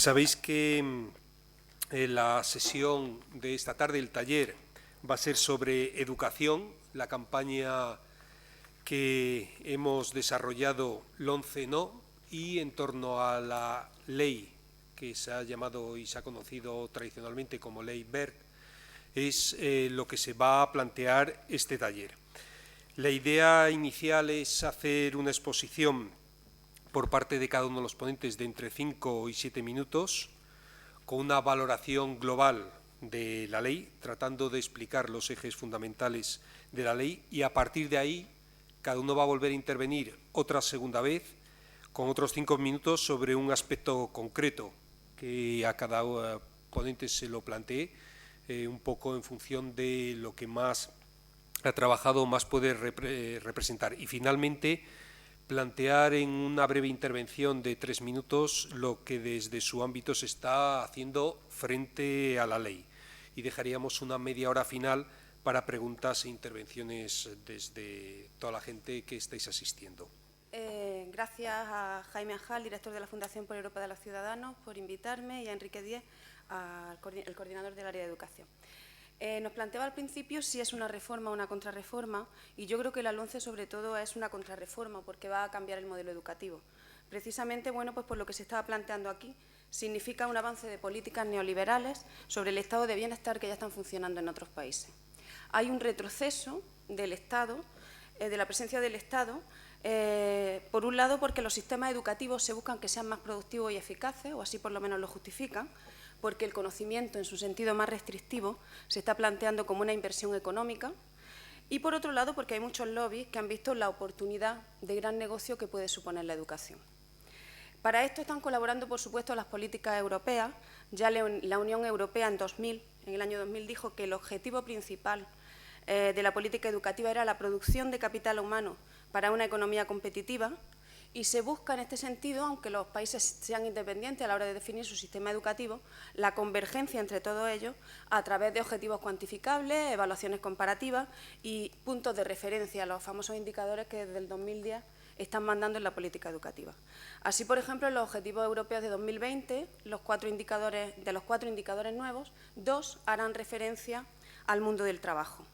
Sabéis que la sesión de esta tarde, el taller, va a ser sobre educación, la campaña que hemos desarrollado LONCE No, y en torno a la ley que se ha llamado y se ha conocido tradicionalmente como Ley Wert, es lo que se va a plantear este taller. La idea inicial es hacer una exposición por parte de cada uno de los ponentes de entre 5 y 7 minutos, con una valoración global de la ley, tratando de explicar los ejes fundamentales de la ley, y a partir de ahí cada uno va a volver a intervenir otra segunda vez con otros 5 minutos sobre un aspecto concreto que a cada ponente se lo plantee, un poco en función de lo que más ha trabajado, más puede representar. Y finalmente plantear en una breve intervención de 3 minutos lo que desde su ámbito se está haciendo frente a la ley. Y dejaríamos una media hora final para preguntas e intervenciones desde toda la gente que estáis asistiendo. Gracias a Jaime Ajal, director de la Fundación por Europa de los Ciudadanos, por invitarme, y a Enrique Díez, el coordinador del área de educación. Nos planteaba al principio si es una reforma o una contrarreforma, y yo creo que la LONCE sobre todo es una contrarreforma porque va a cambiar el modelo educativo. Precisamente, bueno, pues por lo que se estaba planteando aquí, significa un avance de políticas neoliberales sobre el estado de bienestar que ya están funcionando en otros países. Hay un retroceso del Estado, de la presencia del Estado, por un lado porque los sistemas educativos se buscan que sean más productivos y eficaces, o así por lo menos lo justifican, porque el conocimiento en su sentido más restrictivo se está planteando como una inversión económica, y por otro lado porque hay muchos lobbies que han visto la oportunidad de gran negocio que puede suponer la educación. Para esto están colaborando, por supuesto, las políticas europeas. Ya la Unión Europea en el año 2000, dijo que el objetivo principal de la política educativa era la producción de capital humano para una economía competitiva, y se busca en este sentido, aunque los países sean independientes a la hora de definir su sistema educativo, la convergencia entre todos ellos a través de objetivos cuantificables, evaluaciones comparativas y puntos de referencia, los famosos indicadores que desde el 2010 están mandando en la política educativa. Así, por ejemplo, en los objetivos europeos de 2020, de los 4 indicadores nuevos, 2 harán referencia al mundo del trabajo.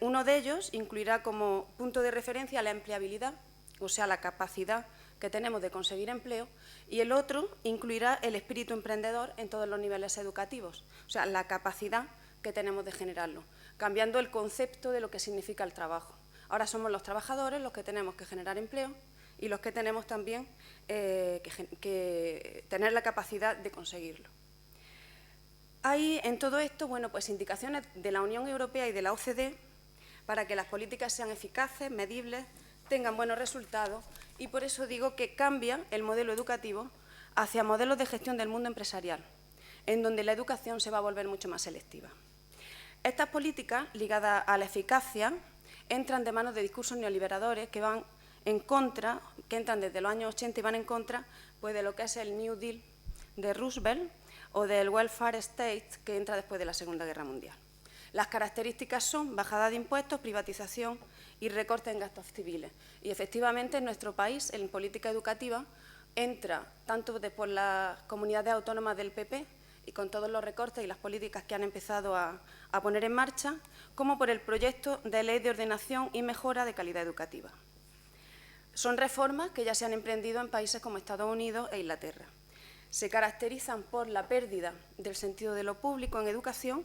Uno de ellos incluirá como punto de referencia la empleabilidad, o sea, la capacidad que tenemos de conseguir empleo, y el otro incluirá el espíritu emprendedor en todos los niveles educativos, o sea, la capacidad que tenemos de generarlo, cambiando el concepto de lo que significa el trabajo. Ahora somos los trabajadores los que tenemos que generar empleo y los que tenemos también que tener la capacidad de conseguirlo. Hay en todo esto, bueno, pues indicaciones de la Unión Europea y de la OCDE para que las políticas sean eficaces, medibles, tengan buenos resultados, y por eso digo que cambia el modelo educativo hacia modelos de gestión del mundo empresarial, en donde la educación se va a volver mucho más selectiva. Estas políticas, ligadas a la eficacia, entran de manos de discursos neoliberadores que van en contra, que entran desde los años 80 y van en contra, pues, de lo que es el New Deal de Roosevelt o del Welfare State, que entra después de la Segunda Guerra Mundial. Las características son bajada de impuestos, privatización y recortes en gastos civiles. Y efectivamente en nuestro país, en política educativa, entra tanto por las comunidades autónomas del PP y con todos los recortes y las políticas que han empezado a poner en marcha, como por el proyecto de ley de ordenación y mejora de calidad educativa. Son reformas que ya se han emprendido en países como Estados Unidos e Inglaterra. Se caracterizan por la pérdida del sentido de lo público en educación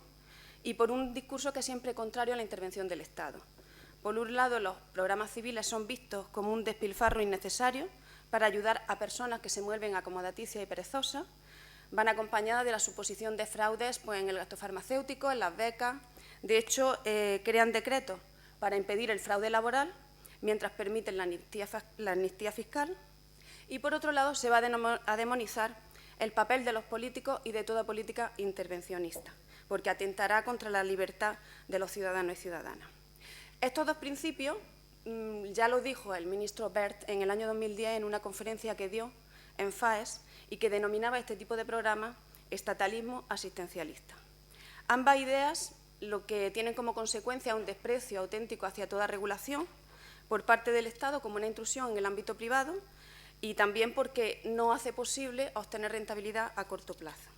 y por un discurso que es siempre contrario a la intervención del Estado. Por un lado, los programas civiles son vistos como un despilfarro innecesario para ayudar a personas que se vuelven acomodaticias y perezosas. Van acompañadas de la suposición de fraudes, pues, en el gasto farmacéutico, en las becas. De hecho, crean decretos para impedir el fraude laboral, mientras permiten la amnistía fiscal. Y, por otro lado, se va a demonizar el papel de los políticos y de toda política intervencionista, porque atentará contra la libertad de los ciudadanos y ciudadanas. Estos dos principios ya lo dijo el ministro Wert en el año 2010 en una conferencia que dio en FAES y que denominaba este tipo de programa estatalismo asistencialista. Ambas ideas lo que tienen como consecuencia un desprecio auténtico hacia toda regulación por parte del Estado como una intrusión en el ámbito privado, y también porque no hace posible obtener rentabilidad a corto plazo.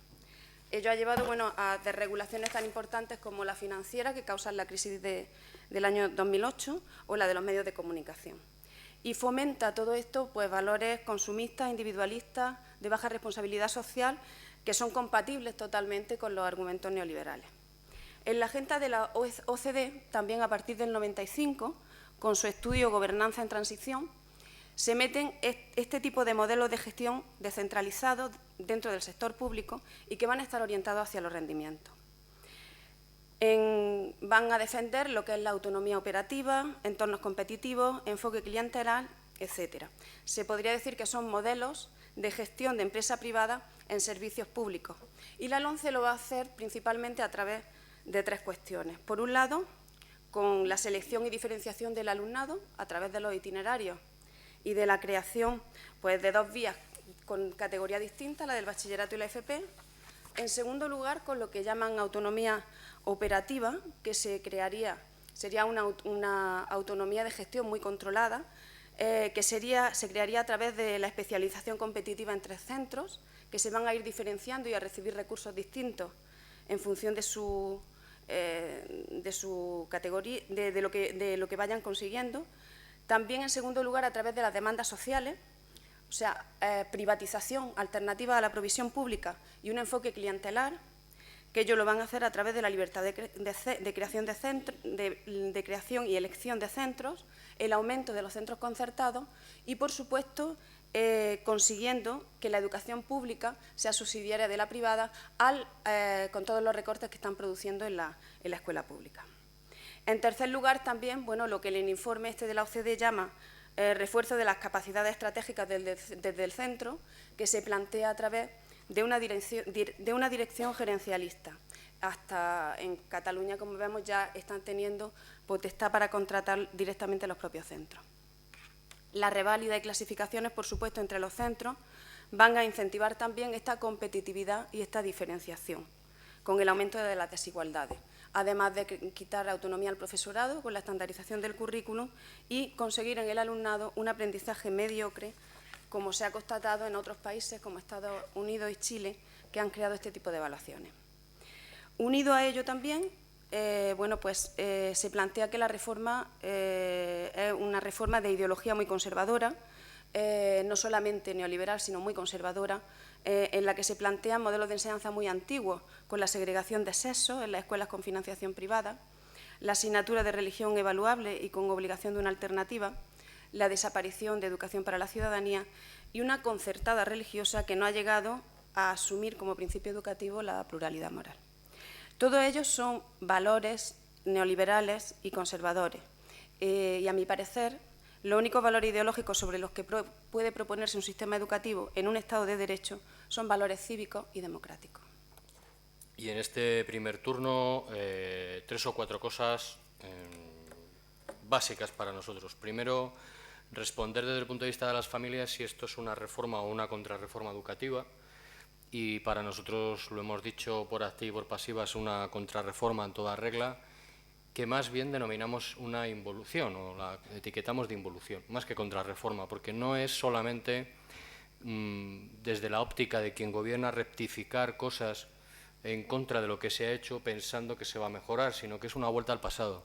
Ello ha llevado a desregulaciones tan importantes como la financiera, que causan la crisis del año 2008, o la de los medios de comunicación. Y fomenta todo esto pues, valores consumistas, individualistas, de baja responsabilidad social, que son compatibles totalmente con los argumentos neoliberales. En la agenda de la OCDE, también a partir del 95, con su estudio Gobernanza en Transición, se meten este tipo de modelos de gestión descentralizados dentro del sector público y que van a estar orientados hacia los rendimientos. Van a defender lo que es la autonomía operativa, entornos competitivos, enfoque clientelar, etcétera. Se podría decir que son modelos de gestión de empresa privada en servicios públicos. Y la LOMCE lo va a hacer principalmente a través de tres cuestiones. Por un lado, con la selección y diferenciación del alumnado a través de los itinerarios y de la creación pues, de dos vías con categoría distinta, la del bachillerato y la FP. En segundo lugar, con lo que llaman autonomía operativa, que sería una autonomía de gestión muy controlada, que se crearía a través de la especialización competitiva en 3 centros, que se van a ir diferenciando y a recibir recursos distintos en función de su categoría, de lo que vayan consiguiendo. También, en segundo lugar, a través de las demandas sociales, o sea, privatización alternativa a la provisión pública y un enfoque clientelar, que ellos lo van a hacer a través de la libertad de creación y elección de centros, el aumento de los centros concertados y, por supuesto, consiguiendo que la educación pública sea subsidiaria de la privada con todos los recortes que están produciendo en la escuela pública. En tercer lugar, también, lo que el informe de la OCDE llama refuerzo de las capacidades estratégicas desde el centro, que se plantea a través de una dirección gerencialista. Hasta en Cataluña, como vemos, ya están teniendo potestad para contratar directamente los propios centros. La reválida y clasificaciones, por supuesto, entre los centros van a incentivar también esta competitividad y esta diferenciación, con el aumento de las desigualdades, además de quitar autonomía al profesorado con la estandarización del currículum y conseguir en el alumnado un aprendizaje mediocre, como se ha constatado en otros países como Estados Unidos y Chile, que han creado este tipo de evaluaciones. Unido a ello también, se plantea que la reforma es una reforma de ideología muy conservadora, no solamente neoliberal, sino muy conservadora, en la que se plantean modelos de enseñanza muy antiguos, con la segregación de sexos en las escuelas con financiación privada, la asignatura de religión evaluable y con obligación de una alternativa, la desaparición de educación para la ciudadanía y una concertada religiosa que no ha llegado a asumir como principio educativo la pluralidad moral. Todos ellos son valores neoliberales y conservadores y, a mi parecer, los únicos valores ideológicos sobre los que puede proponerse un sistema educativo en un Estado de Derecho son valores cívicos y democráticos. Y en este primer turno, 3 o 4 cosas básicas para nosotros. Primero, responder desde el punto de vista de las familias si esto es una reforma o una contrarreforma educativa. Y para nosotros, lo hemos dicho por activa y por pasiva, es una contrarreforma en toda regla, que más bien denominamos una involución, o la etiquetamos de involución, más que contrarreforma, porque no es solamente desde la óptica de quien gobierna rectificar cosas en contra de lo que se ha hecho pensando que se va a mejorar, sino que es una vuelta al pasado.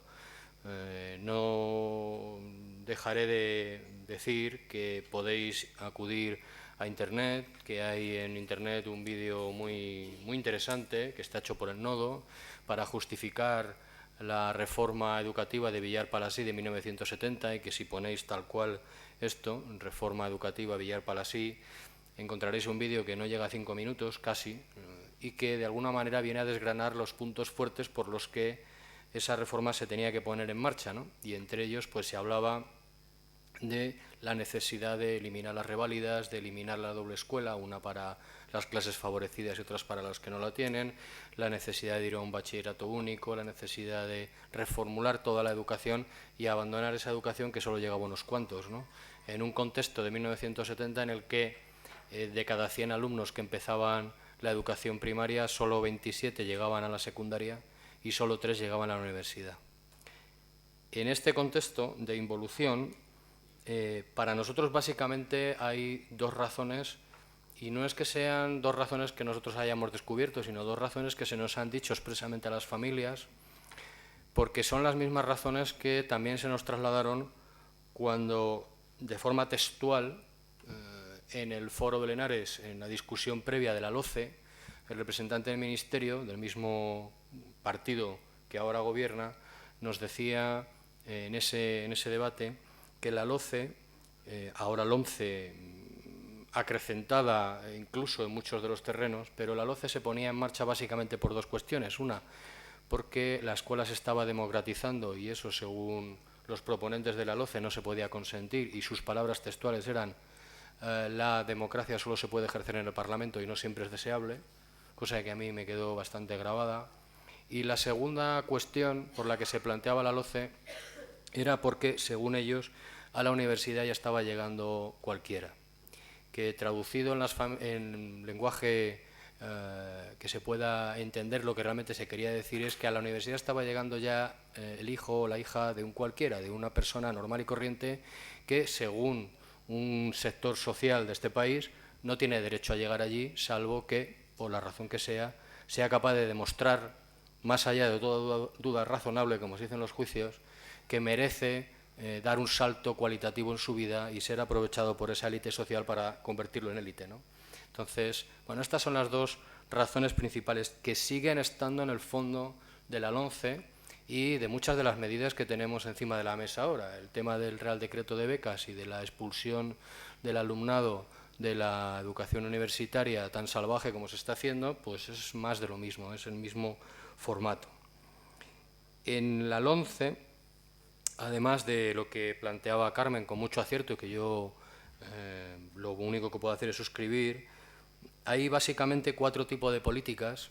No dejaré de decir que podéis acudir a Internet, que hay en Internet un vídeo muy interesante que está hecho por el Nodo para justificar la reforma educativa de Villar Palasí de 1970 y que si ponéis tal cual esto, reforma educativa Villar Palasí, encontraréis un vídeo que no llega a 5 minutos casi y que de alguna manera viene a desgranar los puntos fuertes por los que esa reforma se tenía que poner en marcha, ¿no? Y entre ellos pues se hablaba de la necesidad de eliminar las reválidas, de eliminar la doble escuela, una para las clases favorecidas y otras para las que no la tienen, la necesidad de ir a un bachillerato único, la necesidad de reformular toda la educación y abandonar esa educación que solo llegaba a unos cuantos, ¿no? En un contexto de 1970 en el que de cada 100 alumnos que empezaban la educación primaria, solo 27 llegaban a la secundaria y solo 3 llegaban a la universidad. En este contexto de involución, Para nosotros básicamente hay dos razones, y no es que sean dos razones que nosotros hayamos descubierto, sino dos razones que se nos han dicho expresamente a las familias, porque son las mismas razones que también se nos trasladaron cuando, de forma textual, en el Foro de Henares, en la discusión previa de la LOCE, el representante del Ministerio, del mismo partido que ahora gobierna, nos decía en ese debate que la LOCE, ahora LOMCE, acrecentada incluso en muchos de los terrenos, pero la LOCE se ponía en marcha básicamente por dos cuestiones. Una, porque la escuela se estaba democratizando y eso, según los proponentes de la LOCE, no se podía consentir, y sus palabras textuales eran: la democracia solo se puede ejercer en el Parlamento y no siempre es deseable, cosa que a mí me quedó bastante grabada. Y la segunda cuestión por la que se planteaba la LOCE era porque, según ellos, a la universidad ya estaba llegando cualquiera, que traducido en lenguaje que se pueda entender, lo que realmente se quería decir es que a la universidad estaba llegando ya el hijo o la hija de un cualquiera, de una persona normal y corriente que, según un sector social de este país, no tiene derecho a llegar allí, salvo que, por la razón que sea capaz de demostrar, más allá de toda duda razonable, como se dice en los juicios, que merece dar un salto cualitativo en su vida y ser aprovechado por esa élite social para convertirlo en élite, ¿no? Entonces, bueno, estas son las dos razones principales que siguen estando en el fondo de la LOMCE y de muchas de las medidas que tenemos encima de la mesa ahora. El tema del Real Decreto de becas y de la expulsión del alumnado de la educación universitaria tan salvaje como se está haciendo, pues es más de lo mismo, es el mismo formato. En la LOMCE, además de lo que planteaba Carmen con mucho acierto y que yo lo único que puedo hacer es suscribir, hay básicamente cuatro tipos de políticas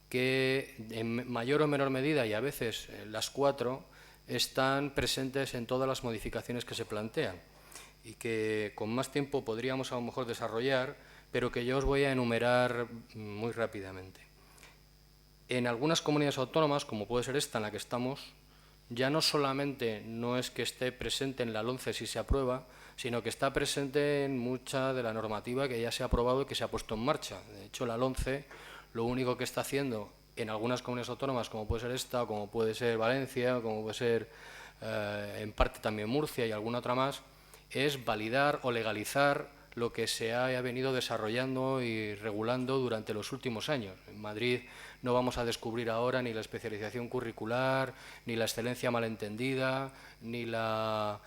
que en mayor o menor medida, y a veces las cuatro, están presentes en todas las modificaciones que se plantean y que con más tiempo podríamos a lo mejor desarrollar, pero que yo os voy a enumerar muy rápidamente. En algunas comunidades autónomas, como puede ser esta en la que estamos, ya no solamente no es que esté presente en la LOMCE si se aprueba, sino que está presente en mucha de la normativa que ya se ha aprobado y que se ha puesto en marcha. De hecho, la LOMCE lo único que está haciendo en algunas comunidades autónomas, como puede ser esta, como puede ser Valencia, como puede ser en parte también Murcia y alguna otra más, es validar o legalizar lo que se ha venido desarrollando y regulando durante los últimos años. En Madrid no vamos a descubrir ahora ni la especialización curricular, ni la excelencia malentendida, ni la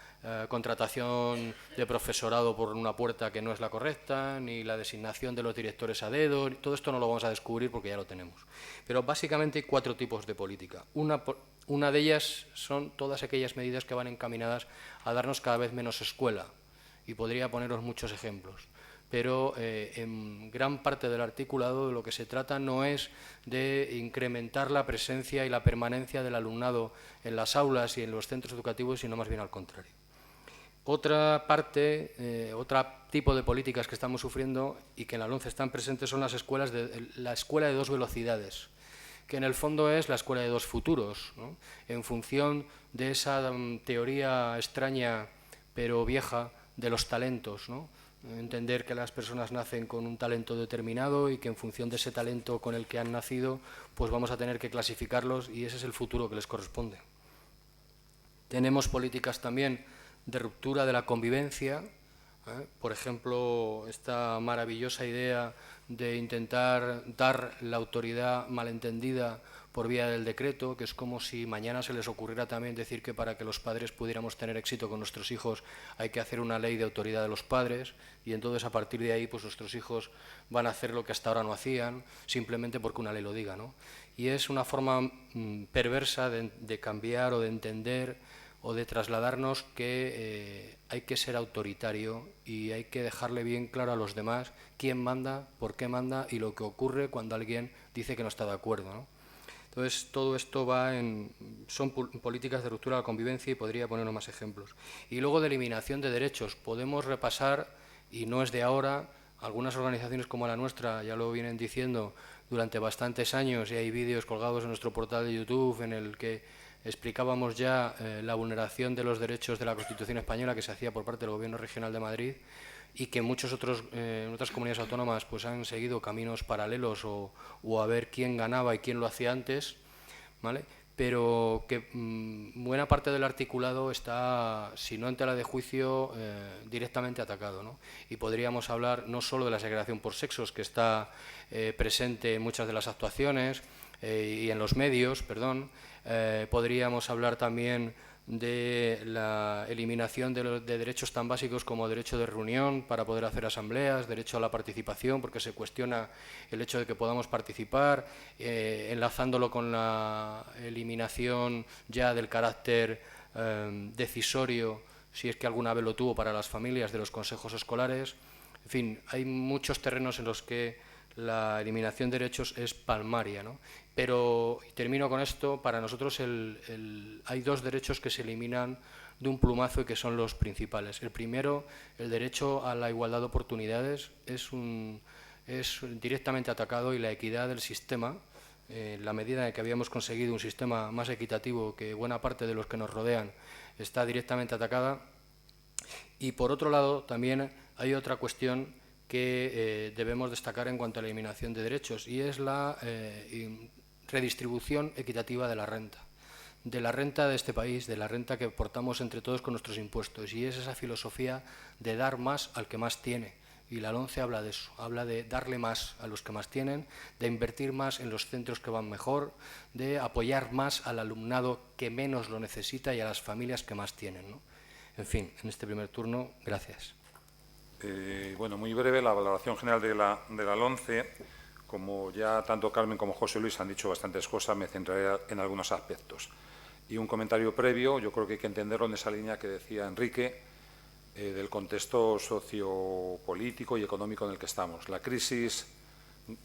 contratación de profesorado por una puerta que no es la correcta, ni la designación de los directores a dedo. Todo esto no lo vamos a descubrir porque ya lo tenemos. Pero básicamente hay cuatro tipos de política. Una de ellas son todas aquellas medidas que van encaminadas a darnos cada vez menos escuela, y podría poneros muchos ejemplos, pero en gran parte del articulado de lo que se trata no es de incrementar la presencia y la permanencia del alumnado en las aulas y en los centros educativos, sino más bien al contrario. Otra parte, otro tipo de políticas que estamos sufriendo y que en la LOMCE están presentes son la escuela de dos velocidades, que en el fondo es la escuela de dos futuros, ¿no? En función de esa teoría extraña pero vieja de los talentos, ¿no? Entender que las personas nacen con un talento determinado y que en función de ese talento con el que han nacido, pues vamos a tener que clasificarlos y ese es el futuro que les corresponde. Tenemos políticas también de ruptura de la convivencia, por ejemplo, esta maravillosa idea de intentar dar la autoridad malentendida por vía del decreto, que es como si mañana se les ocurriera también decir que para que los padres pudiéramos tener éxito con nuestros hijos hay que hacer una ley de autoridad de los padres, y entonces a partir de ahí pues nuestros hijos van a hacer lo que hasta ahora no hacían, simplemente porque una ley lo diga, ¿no? Y es una forma perversa de cambiar o de entender o de trasladarnos que hay que ser autoritario y hay que dejarle bien claro a los demás quién manda, por qué manda y lo que ocurre cuando alguien dice que no está de acuerdo, ¿no? Entonces, todo esto son políticas de ruptura de la convivencia y podría ponernos más ejemplos. Y luego de eliminación de derechos. Podemos repasar, y no es de ahora, algunas organizaciones como la nuestra ya lo vienen diciendo durante bastantes años y hay vídeos colgados en nuestro portal de YouTube en el que explicábamos ya la vulneración de los derechos de la Constitución española que se hacía por parte del Gobierno Regional de Madrid y que en otras comunidades autónomas pues han seguido caminos paralelos o a ver quién ganaba y quién lo hacía antes, ¿vale? Pero que buena parte del articulado está, si no en tela de juicio, directamente atacado, ¿no? Y podríamos hablar no solo de la segregación por sexos, que está presente en muchas de las actuaciones y en los medios, podríamos hablar también de la eliminación de derechos tan básicos como derecho de reunión para poder hacer asambleas, derecho a la participación, porque se cuestiona el hecho de que podamos participar, enlazándolo con la eliminación ya del carácter decisorio, si es que alguna vez lo tuvo, para las familias de los consejos escolares. En fin, hay muchos terrenos en los que la eliminación de derechos es palmaria, ¿no? Pero, y termino con esto, para nosotros hay dos derechos que se eliminan de un plumazo y que son los principales. El primero, el derecho a la igualdad de oportunidades, es directamente atacado, y la equidad del sistema, en la medida en que habíamos conseguido un sistema más equitativo que buena parte de los que nos rodean, está directamente atacada. Y por otro lado, también hay otra cuestión que debemos destacar en cuanto a la eliminación de derechos, y es la redistribución equitativa de la renta de este país, de la renta que aportamos entre todos con nuestros impuestos, y es esa filosofía de dar más al que más tiene. Y la LOMCE habla de eso, habla de darle más a los que más tienen, de invertir más en los centros que van mejor, de apoyar más al alumnado que menos lo necesita y a las familias que más tienen, ¿no? En fin, en este primer turno, gracias. Bueno, muy breve la valoración general de la LOMCE. Como ya tanto Carmen como José Luis han dicho bastantes cosas, me centraré en algunos aspectos. Y un comentario previo, yo creo que hay que entenderlo en esa línea que decía Enrique, del contexto sociopolítico y económico en el que estamos. La crisis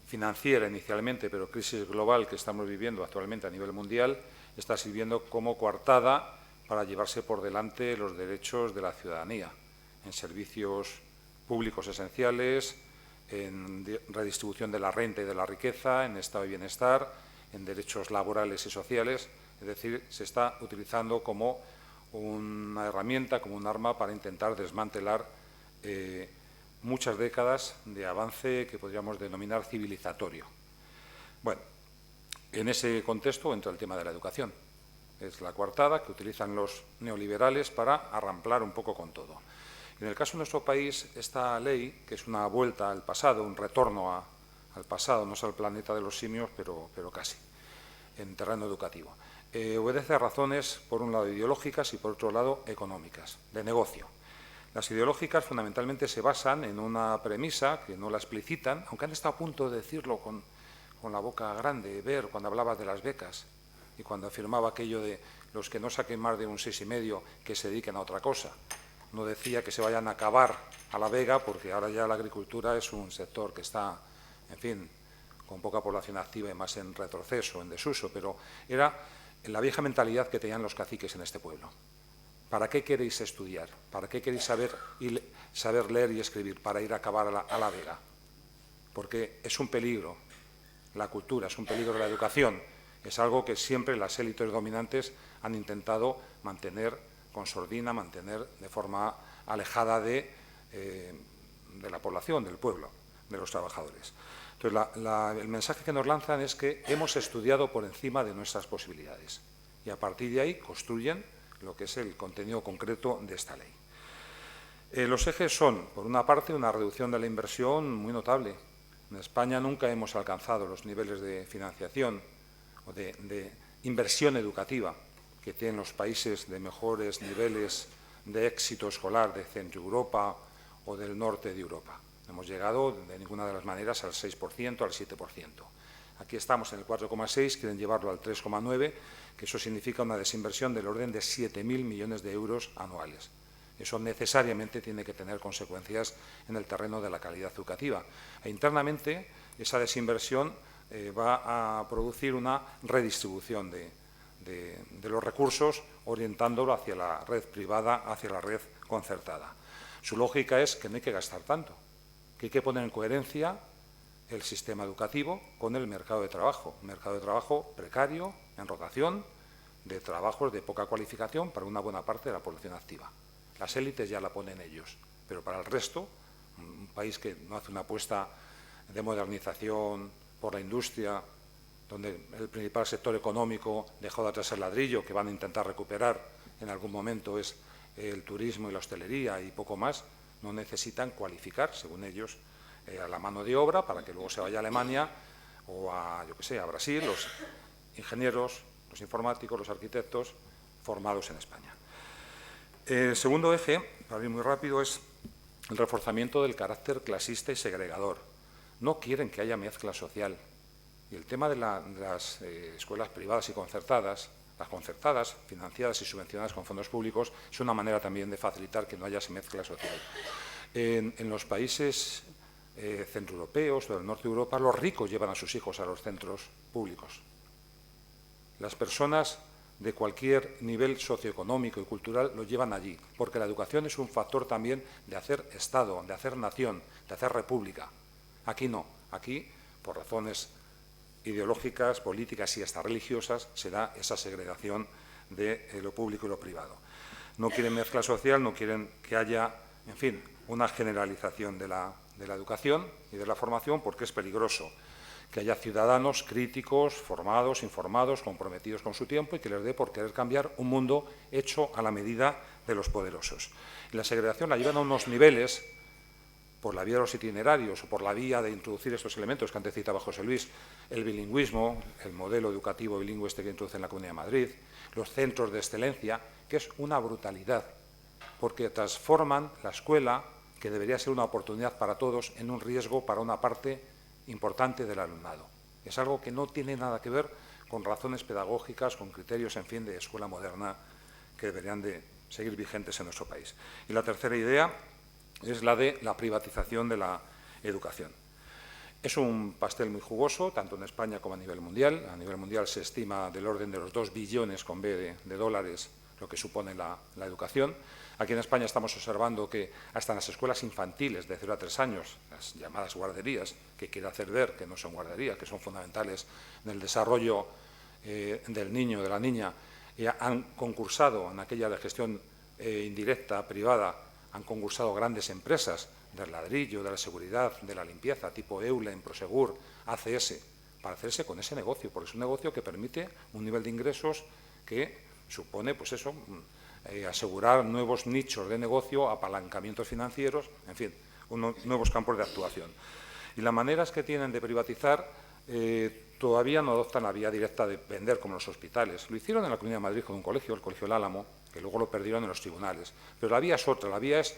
financiera inicialmente, pero crisis global que estamos viviendo actualmente a nivel mundial, está sirviendo como coartada para llevarse por delante los derechos de la ciudadanía en servicios públicos esenciales, en redistribución de la renta y de la riqueza, en estado de bienestar, en derechos laborales y sociales. Es decir, se está utilizando como una herramienta, como un arma para intentar desmantelar muchas décadas de avance que podríamos denominar civilizatorio. Bueno, en ese contexto entra el tema de la educación. Es la coartada que utilizan los neoliberales para arramplar un poco con todo. En el caso de nuestro país, esta ley, que es una vuelta al pasado, un retorno al pasado, no es al planeta de los simios, pero casi, en terreno educativo, obedece a razones, por un lado, ideológicas y, por otro lado, económicas, de negocio. Las ideológicas, fundamentalmente, se basan en una premisa que no la explicitan, aunque han estado a punto de decirlo con la boca grande, ver cuando hablaba de las becas y cuando afirmaba aquello de los que no saquen más de un 6,5 que se dediquen a otra cosa. No decía que se vayan a acabar a la vega, porque ahora ya la agricultura es un sector que está, en fin, con poca población activa y más en retroceso, en desuso, pero era la vieja mentalidad que tenían los caciques en este pueblo. ¿Para qué queréis estudiar? ¿Para qué queréis saber leer y escribir? Para ir a acabar a la vega. Porque es un peligro la cultura, es un peligro la educación. Es algo que siempre las élites dominantes han intentado mantener con sordina, mantener de forma alejada de la población, del pueblo, de los trabajadores. Entonces, el mensaje que nos lanzan es que hemos estudiado por encima de nuestras posibilidades y a partir de ahí construyen lo que es el contenido concreto de esta ley. Los ejes son, por una parte, una reducción de la inversión muy notable. En España nunca hemos alcanzado los niveles de financiación o de inversión educativa que tienen los países de mejores niveles de éxito escolar de Centro Europa o del norte de Europa. No hemos llegado de ninguna de las maneras al 6%, al 7%. Aquí estamos en el 4,6, quieren llevarlo al 3,9, que eso significa una desinversión del orden de 7.000 millones de euros anuales. Eso necesariamente tiene que tener consecuencias en el terreno de la calidad educativa. E internamente, esa desinversión va a producir una redistribución de los recursos, orientándolo hacia la red privada, hacia la red concertada. Su lógica es que no hay que gastar tanto, que hay que poner en coherencia el sistema educativo con el mercado de trabajo. Un mercado de trabajo precario, en rotación, de trabajos de poca cualificación para una buena parte de la población activa. Las élites ya la ponen ellos, pero para el resto, un país que no hace una apuesta de modernización por la industria, donde el principal sector económico dejó de atrás el ladrillo, que van a intentar recuperar en algún momento, es el turismo y la hostelería y poco más, no necesitan cualificar, según ellos, a la mano de obra para que luego se vaya a Alemania o a, yo qué sé, a Brasil, los ingenieros, los informáticos, los arquitectos formados en España. El segundo eje, para ir muy rápido, es el reforzamiento del carácter clasista y segregador. No quieren que haya mezcla social. Y el tema de las escuelas privadas y concertadas, las concertadas, financiadas y subvencionadas con fondos públicos, es una manera también de facilitar que no haya esa mezcla social. En los países centroeuropeos o del norte de Europa, los ricos llevan a sus hijos a los centros públicos. Las personas de cualquier nivel socioeconómico y cultural lo llevan allí, porque la educación es un factor también de hacer Estado, de hacer nación, de hacer república. Aquí no, aquí, por razones ideológicas, políticas y hasta religiosas, se da esa segregación de lo público y lo privado. No quieren mezcla social, no quieren que haya, en fin, una generalización de la educación y de la formación, porque es peligroso que haya ciudadanos críticos, formados, informados, comprometidos con su tiempo y que les dé por querer cambiar un mundo hecho a la medida de los poderosos. Y la segregación la llevan a unos niveles, por la vía de los itinerarios o por la vía de introducir estos elementos que antes citaba José Luis, el bilingüismo, el modelo educativo bilingüe que introduce en la Comunidad de Madrid, los centros de excelencia, que es una brutalidad, porque transforman la escuela, que debería ser una oportunidad para todos, en un riesgo para una parte importante del alumnado. Es algo que no tiene nada que ver con razones pedagógicas, con criterios, en fin, de escuela moderna que deberían de seguir vigentes en nuestro país. Y la tercera idea es la de la privatización de la educación. Es un pastel muy jugoso, tanto en España como a nivel mundial. A nivel mundial se estima del orden de los 2 billones con B de dólares lo que supone la educación. Aquí en España estamos observando que hasta en las escuelas infantiles de 0 a 3 años, las llamadas guarderías, que quiere hacer ver que no son guarderías, que son fundamentales en el desarrollo del niño o de la niña, han concursado en aquella de gestión indirecta, privada, han concursado grandes empresas del ladrillo, de la seguridad, de la limpieza, tipo Eulen, Prosegur, ACS, para hacerse con ese negocio, porque es un negocio que permite un nivel de ingresos que supone, pues eso, asegurar nuevos nichos de negocio, apalancamientos financieros, en fin, nuevos campos de actuación. Y las maneras que tienen de privatizar todavía no adoptan la vía directa de vender como los hospitales. Lo hicieron en la Comunidad de Madrid con un colegio, el Colegio El Álamo, que luego lo perdieron en los tribunales. Pero la vía es otra, la vía es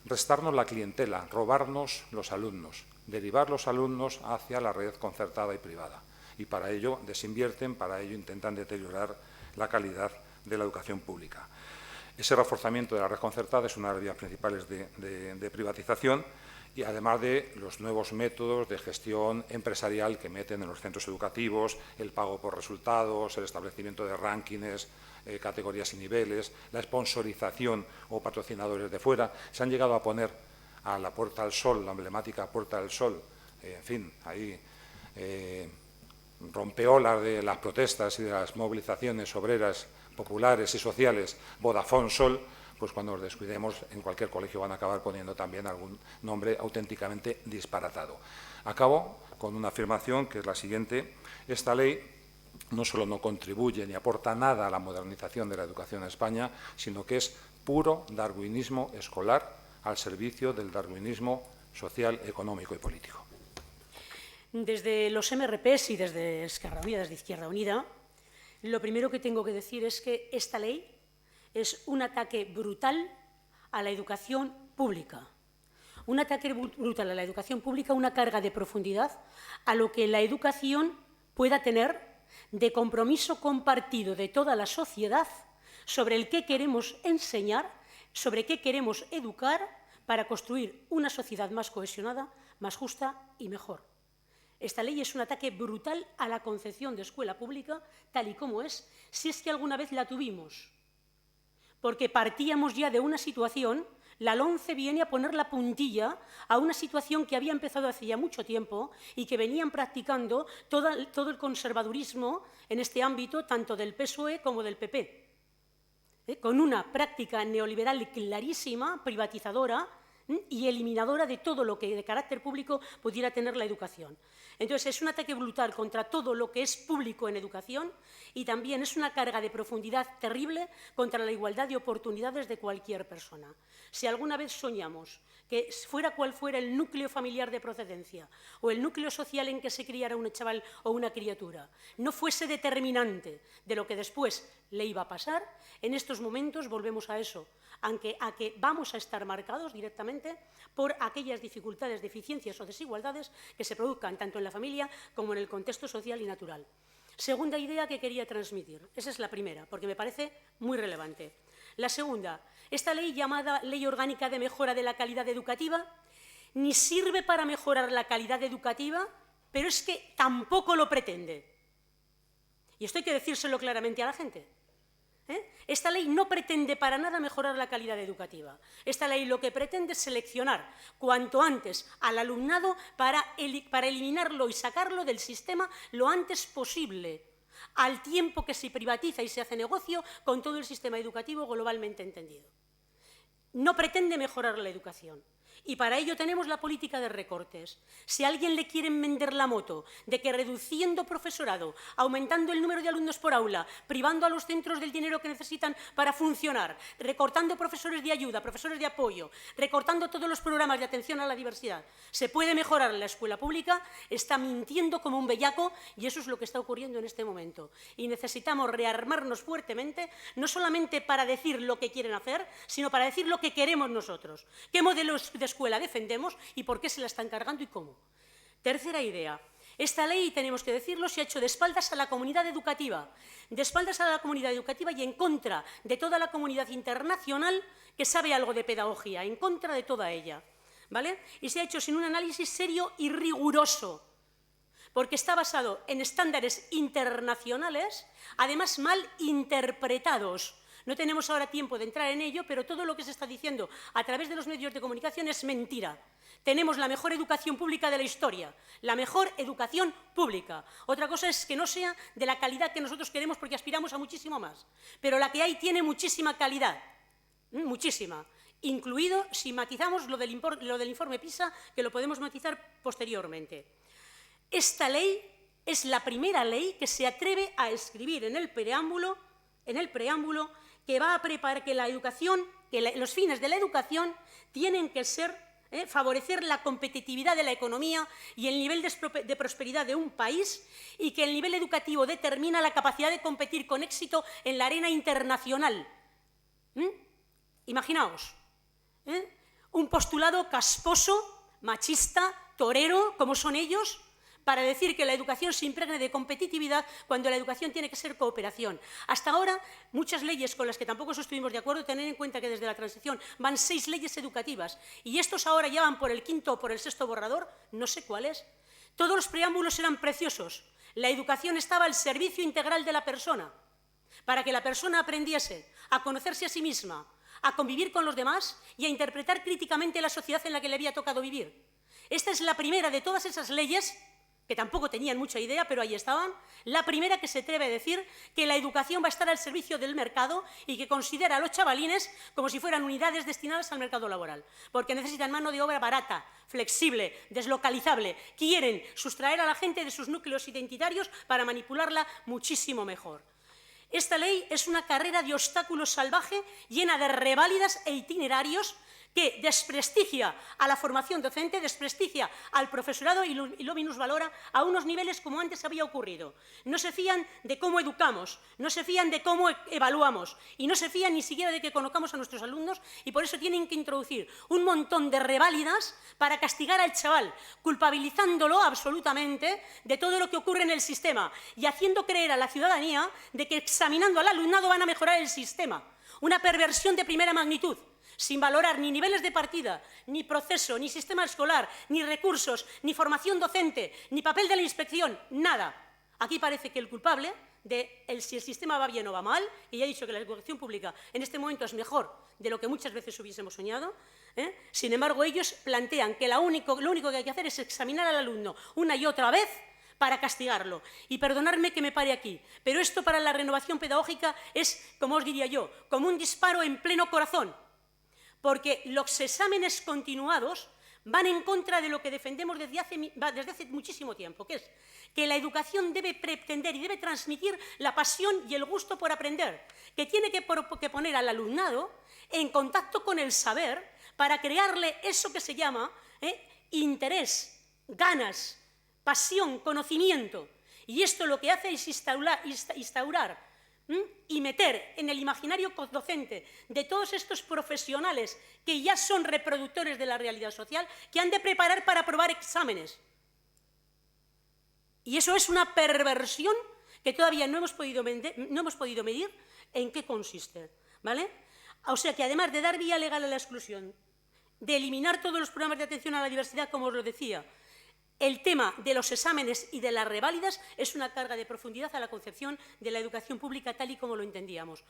restarnos la clientela, robarnos los alumnos, derivar los alumnos hacia la red concertada y privada. Y para ello desinvierten, para ello intentan deteriorar la calidad de la educación pública. Ese reforzamiento de la red concertada es una de las vías principales de privatización y además de los nuevos métodos de gestión empresarial que meten en los centros educativos, el pago por resultados, el establecimiento de rankings, categorías y niveles, la sponsorización o patrocinadores de fuera. Se han llegado a poner a la Puerta del Sol, la emblemática Puerta del Sol, en fin, ahí rompeolas de las protestas y de las movilizaciones obreras, populares y sociales, Vodafone Sol, pues cuando nos descuidemos en cualquier colegio van a acabar poniendo también algún nombre auténticamente disparatado. Acabo con una afirmación que es la siguiente: esta ley no solo no contribuye ni aporta nada a la modernización de la educación en España, sino que es puro darwinismo escolar al servicio del darwinismo social, económico y político. Desde los MRPs y desde Esquerra Unida, desde Izquierda Unida, lo primero que tengo que decir es que esta ley es un ataque brutal a la educación pública. Un ataque brutal a la educación pública, una carga de profundidad a lo que la educación pueda tener de compromiso compartido de toda la sociedad sobre el que queremos enseñar, sobre qué queremos educar para construir una sociedad más cohesionada, más justa y mejor. Esta ley es un ataque brutal a la concepción de escuela pública tal y como es, si es que alguna vez la tuvimos, porque partíamos ya de una situación La LOMCE viene a poner la puntilla a una situación que había empezado hace ya mucho tiempo y que venían practicando todo el conservadurismo en este ámbito, tanto del PSOE como del PP, con una práctica neoliberal clarísima, privatizadora y eliminadora de todo lo que de carácter público pudiera tener la educación. Entonces, es un ataque brutal contra todo lo que es público en educación y también es una carga de profundidad terrible contra la igualdad de oportunidades de cualquier persona. Si alguna vez soñamos que fuera cual fuera el núcleo familiar de procedencia o el núcleo social en que se criara un chaval o una criatura no fuese determinante de lo que después le iba a pasar, en estos momentos volvemos a eso, a que vamos a estar marcados directamente por aquellas dificultades, deficiencias o desigualdades que se produzcan tanto en la familia como en el contexto social y natural. Segunda idea que quería transmitir, esa es la primera, porque me parece muy relevante. La segunda, esta ley llamada Ley Orgánica de Mejora de la Calidad Educativa ni sirve para mejorar la calidad educativa, pero es que tampoco lo pretende. Y esto hay que decírselo claramente a la gente. Esta ley no pretende para nada mejorar la calidad educativa. Esta ley lo que pretende es seleccionar cuanto antes al alumnado para eliminarlo y sacarlo del sistema lo antes posible, al tiempo que se privatiza y se hace negocio con todo el sistema educativo globalmente entendido. No pretende mejorar la educación. Y para ello tenemos la política de recortes. Si a alguien le quieren vender la moto de que reduciendo profesorado, aumentando el número de alumnos por aula, privando a los centros del dinero que necesitan para funcionar, recortando profesores de ayuda, profesores de apoyo, recortando todos los programas de atención a la diversidad, se puede mejorar la escuela pública, está mintiendo como un bellaco y eso es lo que está ocurriendo en este momento. Y necesitamos rearmarnos fuertemente, no solamente para decir lo que quieren hacer, sino para decir lo que queremos nosotros. ¿Qué modelos de escuela defendemos y por qué se la están cargando y cómo? Tercera idea. Esta ley, tenemos que decirlo, se ha hecho de espaldas a la comunidad educativa, y en contra de toda la comunidad internacional que sabe algo de pedagogía, en contra de toda ella, ¿vale? Y se ha hecho sin un análisis serio y riguroso, porque está basado en estándares internacionales, además mal interpretados. No tenemos ahora tiempo de entrar en ello, pero todo lo que se está diciendo a través de los medios de comunicación es mentira. Tenemos la mejor educación pública de la historia, la mejor educación pública. Otra cosa es que no sea de la calidad que nosotros queremos porque aspiramos a muchísimo más. Pero la que hay tiene muchísima calidad, muchísima. Incluido, si matizamos lo del informe PISA, que lo podemos matizar posteriormente. Esta ley es la primera ley que se atreve a escribir en el preámbulo que va a preparar que la educación, los fines de la educación tienen que ser favorecer la competitividad de la economía y el nivel de prosperidad de un país y que el nivel educativo determina la capacidad de competir con éxito en la arena internacional. Imaginaos, un postulado casposo, machista, torero, como son ellos, para decir que la educación se impregne de competitividad cuando la educación tiene que ser cooperación. Hasta ahora, muchas leyes con las que tampoco estuvimos de acuerdo, tener en cuenta que desde la transición van 6 leyes educativas y estos ahora ya van por el 5º o por el 6º borrador, no sé cuál es. Todos los preámbulos eran preciosos. La educación estaba al servicio integral de la persona, para que la persona aprendiese a conocerse a sí misma, a convivir con los demás y a interpretar críticamente la sociedad en la que le había tocado vivir. Esta es la primera de todas esas leyes que tampoco tenían mucha idea, pero ahí estaban, la primera que se atreve a decir que la educación va a estar al servicio del mercado y que considera a los chavalines como si fueran unidades destinadas al mercado laboral, porque necesitan mano de obra barata, flexible, deslocalizable, quieren sustraer a la gente de sus núcleos identitarios para manipularla muchísimo mejor. Esta ley es una carrera de obstáculos salvaje llena de reválidas e itinerarios que desprestigia a la formación docente, desprestigia al profesorado y lo minusvalora a unos niveles como antes había ocurrido. No se fían de cómo educamos, no se fían de cómo evaluamos y no se fían ni siquiera de que conozcamos a nuestros alumnos y por eso tienen que introducir un montón de reválidas para castigar al chaval, culpabilizándolo absolutamente de todo lo que ocurre en el sistema y haciendo creer a la ciudadanía de que examinando al alumnado van a mejorar el sistema. Una perversión de primera magnitud, sin valorar ni niveles de partida, ni proceso, ni sistema escolar, ni recursos, ni formación docente, ni papel de la inspección, nada. Aquí parece que el culpable de si el sistema va bien o va mal, y ya he dicho que la educación pública en este momento es mejor de lo que muchas veces hubiésemos soñado. Sin embargo, ellos plantean que lo único que hay que hacer es examinar al alumno una y otra vez para castigarlo. Y perdonadme que me pare aquí, pero esto para la renovación pedagógica es, como os diría yo, como un disparo en pleno corazón, porque los exámenes continuados van en contra de lo que defendemos desde hace muchísimo tiempo, que es que la educación debe pretender y debe transmitir la pasión y el gusto por aprender, que tiene que poner al alumnado en contacto con el saber para crearle eso que se llama interés, ganas, pasión, conocimiento. Y esto lo que hace es instaurar y meter en el imaginario docente de todos estos profesionales que ya son reproductores de la realidad social, que han de preparar para aprobar exámenes. Y eso es una perversión que todavía no hemos podido medir en qué consiste, ¿vale? O sea que además de dar vía legal a la exclusión, de eliminar todos los programas de atención a la diversidad, como os lo decía, el tema de los exámenes y de las reválidas es una carga de profundidad a la concepción de la educación pública tal y como lo entendíamos.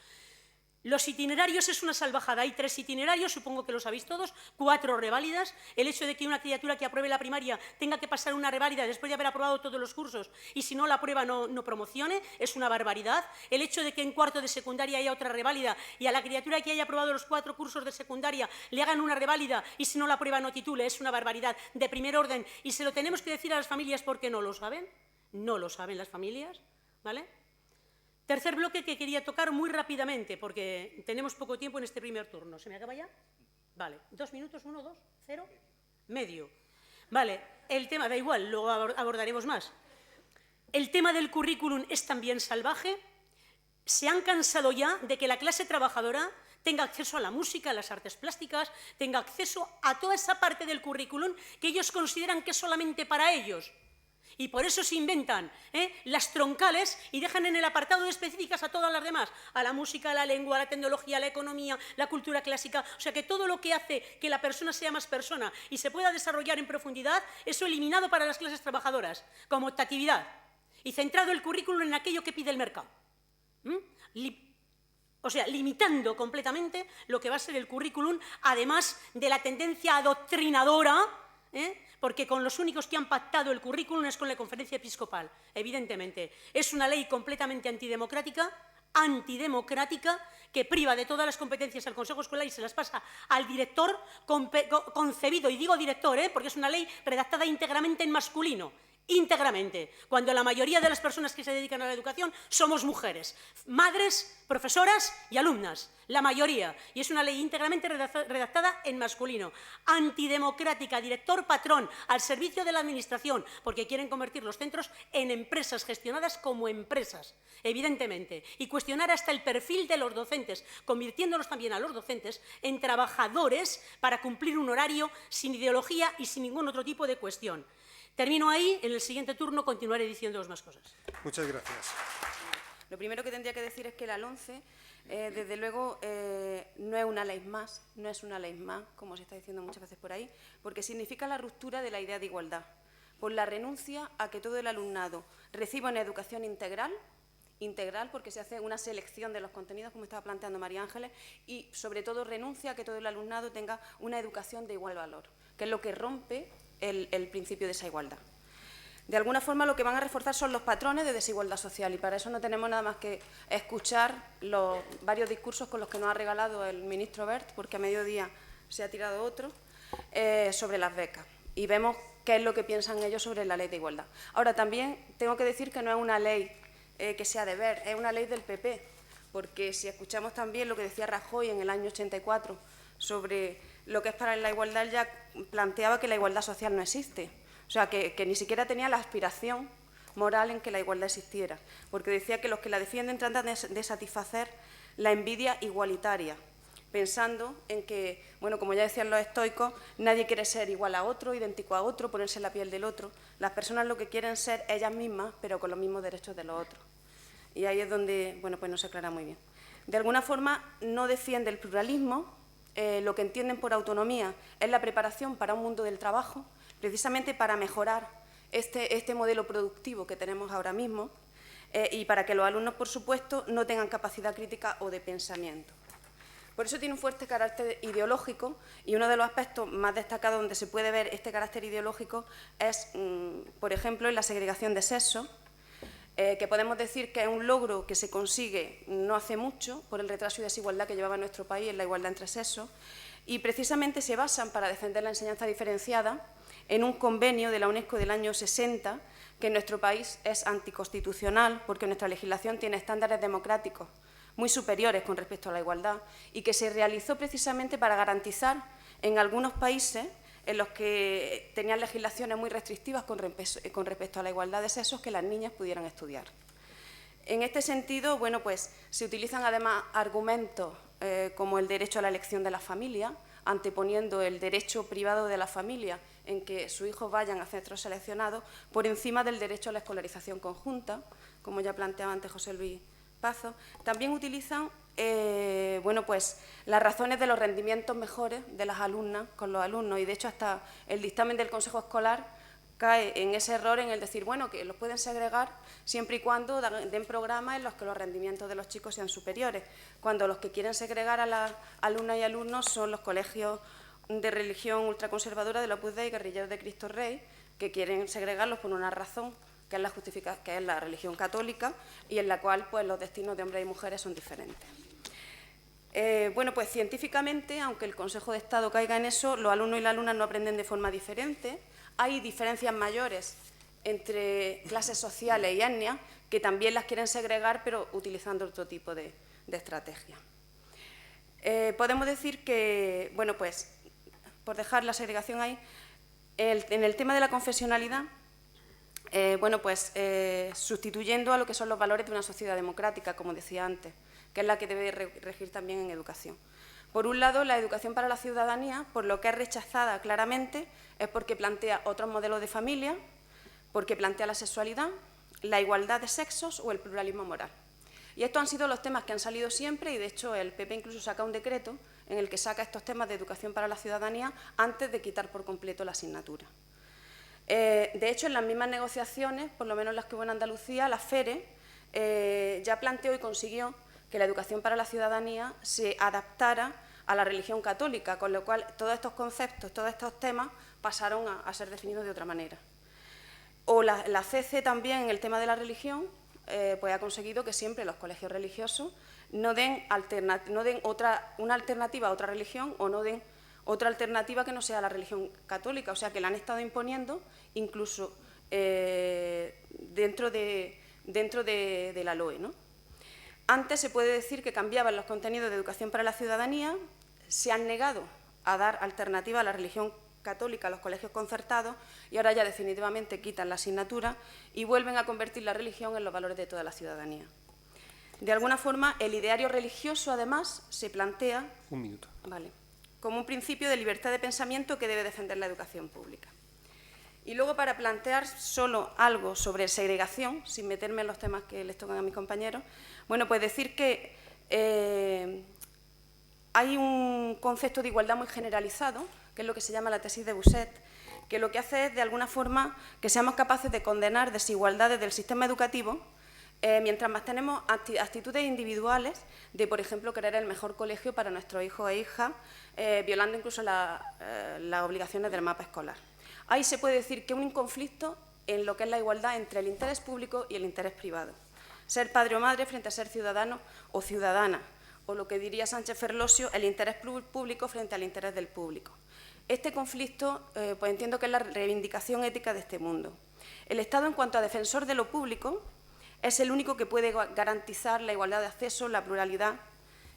Los itinerarios es una salvajada. Hay 3 itinerarios, supongo que lo sabéis todos, 4 reválidas. El hecho de que una criatura que apruebe la primaria tenga que pasar una reválida después de haber aprobado todos los cursos y si no la aprueba no promocione, es una barbaridad. El hecho de que en cuarto de secundaria haya otra reválida y a la criatura que haya aprobado los 4 cursos de secundaria le hagan una reválida y si no la aprueba no titule, es una barbaridad de primer orden. Y se lo tenemos que decir a las familias porque no lo saben. No lo saben las familias, ¿vale? Tercer bloque que quería tocar muy rápidamente, porque tenemos poco tiempo en este primer turno. ¿Se me acaba ya? Vale. 2 minutos, 1, 2, 0, medio. Vale, el tema, da igual, luego abordaremos más. El tema del currículum es también salvaje. Se han cansado ya de que la clase trabajadora tenga acceso a la música, a las artes plásticas, tenga acceso a toda esa parte del currículum que ellos consideran que es solamente para ellos. Y por eso se inventan las troncales y dejan en el apartado de específicas a todas las demás, a la música, a la lengua, a la tecnología, a la economía, la cultura clásica. O sea que todo lo que hace que la persona sea más persona y se pueda desarrollar en profundidad, eso eliminado para las clases trabajadoras, como optatividad, y centrado el currículum en aquello que pide el mercado. O sea, limitando completamente lo que va a ser el currículum, además de la tendencia adoctrinadora, porque con los únicos que han pactado el currículum es con la Conferencia Episcopal, evidentemente. Es una ley completamente antidemocrática, que priva de todas las competencias al Consejo Escolar y se las pasa al director, concebido, y digo director, porque es una ley redactada íntegramente en masculino, íntegramente, cuando la mayoría de las personas que se dedican a la educación somos mujeres, madres, profesoras y alumnas, la mayoría, y es una ley íntegramente redactada en masculino, antidemocrática, director, patrón, al servicio de la administración, porque quieren convertir los centros en empresas gestionadas como empresas, evidentemente, y cuestionar hasta el perfil de los docentes, convirtiéndolos también a los docentes en trabajadores para cumplir un horario sin ideología y sin ningún otro tipo de cuestión. Termino ahí, en el siguiente turno continuaré diciéndoos más cosas. Muchas gracias. Lo primero que tendría que decir es que la LOMCE, desde luego, no es una ley más, como se está diciendo muchas veces por ahí, porque significa la ruptura de la idea de igualdad, por la renuncia a que todo el alumnado reciba una educación integral, porque se hace una selección de los contenidos, como estaba planteando María Ángeles, y sobre todo renuncia a que todo el alumnado tenga una educación de igual valor, que es lo que rompe el principio de esa igualdad. De alguna forma lo que van a reforzar son los patrones de desigualdad social y para eso no tenemos nada más que escuchar los varios discursos con los que nos ha regalado el ministro Wert, porque a mediodía se ha tirado otro, sobre las becas. Y vemos qué es lo que piensan ellos sobre la ley de igualdad. Ahora, también tengo que decir que no es una ley que sea de ver, es una ley del PP, porque si escuchamos también lo que decía Rajoy en el año 84 sobre lo que es para la igualdad, él ya planteaba que la igualdad social no existe. O sea, que ni siquiera tenía la aspiración moral en que la igualdad existiera, porque decía que los que la defienden tratan de satisfacer la envidia igualitaria, pensando en que, bueno, como ya decían los estoicos, nadie quiere ser igual a otro, idéntico a otro, ponerse en la piel del otro. Las personas lo que quieren ser ellas mismas, pero con los mismos derechos de los otros. Y ahí es donde, bueno, pues no se aclara muy bien. De alguna forma, no defiende el pluralismo. Lo que entienden por autonomía es la preparación para un mundo del trabajo, precisamente para mejorar este modelo productivo que tenemos ahora mismo. y para que los alumnos, por supuesto, no tengan capacidad crítica o de pensamiento. Por eso tiene un fuerte carácter ideológico y uno de los aspectos más destacados donde se puede ver este carácter ideológico es, por ejemplo, en la segregación de sexo, que podemos decir que es un logro que se consigue no hace mucho por el retraso y desigualdad que llevaba nuestro país en la igualdad entre sexos, y precisamente se basan para defender la enseñanza diferenciada en un convenio de la UNESCO del año 60, que en nuestro país es anticonstitucional porque nuestra legislación tiene estándares democráticos muy superiores con respecto a la igualdad y que se realizó precisamente para garantizar en algunos países en los que tenían legislaciones muy restrictivas con respecto a la igualdad de sexos que las niñas pudieran estudiar. En este sentido, bueno, pues se utilizan además argumentos como el derecho a la elección de la familia, anteponiendo el derecho privado de la familia en que sus hijos vayan a centros seleccionados por encima del derecho a la escolarización conjunta, como ya planteaba antes José Luis Pazo. También utilizan bueno, pues, las razones de los rendimientos mejores de las alumnas con los alumnos y, de hecho, hasta el dictamen del Consejo Escolar cae en ese error en el decir, bueno, que los pueden segregar siempre y cuando den programas en los que los rendimientos de los chicos sean superiores, cuando los que quieren segregar a las alumnas y alumnos son los colegios de religión ultraconservadora de la Opus Dei y Guerrilleros de Cristo Rey, que quieren segregarlos por una razón, que es la religión católica, y en la cual pues, los destinos de hombres y mujeres son diferentes. Bueno, pues científicamente, aunque el Consejo de Estado caiga en eso, los alumnos y las alumnas no aprenden de forma diferente. Hay diferencias mayores entre clases sociales y etnias que también las quieren segregar, pero utilizando otro tipo de estrategia. Podemos decir que, bueno, pues, por dejar la segregación ahí, en el tema de la confesionalidad, bueno, pues, sustituyendo a lo que son los valores de una sociedad democrática, como decía antes, que es la que debe regir también en educación. Por un lado, la educación para la ciudadanía, por lo que es rechazada claramente, es porque plantea otros modelos de familia, porque plantea la sexualidad, la igualdad de sexos o el pluralismo moral. Y estos han sido los temas que han salido siempre y, de hecho, el PP incluso saca un decreto en el que saca estos temas de educación para la ciudadanía antes de quitar por completo la asignatura. De hecho, en las mismas negociaciones, por lo menos las que hubo en Andalucía, la FERE ya planteó y consiguió que la educación para la ciudadanía se adaptara a la religión católica, con lo cual todos estos conceptos, todos estos temas pasaron a ser definidos de otra manera. O la CC también, en el tema de la religión, pues ha conseguido que siempre los colegios religiosos no den una alternativa a otra religión o no den otra alternativa que no sea la religión católica, o sea que la han estado imponiendo incluso dentro de la LOE, ¿no? Antes se puede decir que cambiaban los contenidos de educación para la ciudadanía, se han negado a dar alternativa a la religión católica a los colegios concertados y ahora ya definitivamente quitan la asignatura y vuelven a convertir la religión en los valores de toda la ciudadanía. De alguna forma, el ideario religioso, además, se plantea como un principio de libertad de pensamiento que debe defender la educación pública. Y luego, para plantear solo algo sobre segregación, sin meterme en los temas que les tocan a mis compañeros, bueno, pues decir que hay un concepto de igualdad muy generalizado, que es lo que se llama la tesis de Busset, que lo que hace es, de alguna forma, que seamos capaces de condenar desigualdades del sistema educativo mientras más tenemos actitudes individuales de, por ejemplo, querer el mejor colegio para nuestros hijos e hijas, violando incluso las obligaciones del mapa escolar. Ahí se puede decir que hay un conflicto en lo que es la igualdad entre el interés público y el interés privado. Ser padre o madre frente a ser ciudadano o ciudadana, o lo que diría Sánchez Ferlosio, el interés público frente al interés del público. Este conflicto, pues entiendo que es la reivindicación ética de este mundo. El Estado, en cuanto a defensor de lo público, es el único que puede garantizar la igualdad de acceso, la pluralidad,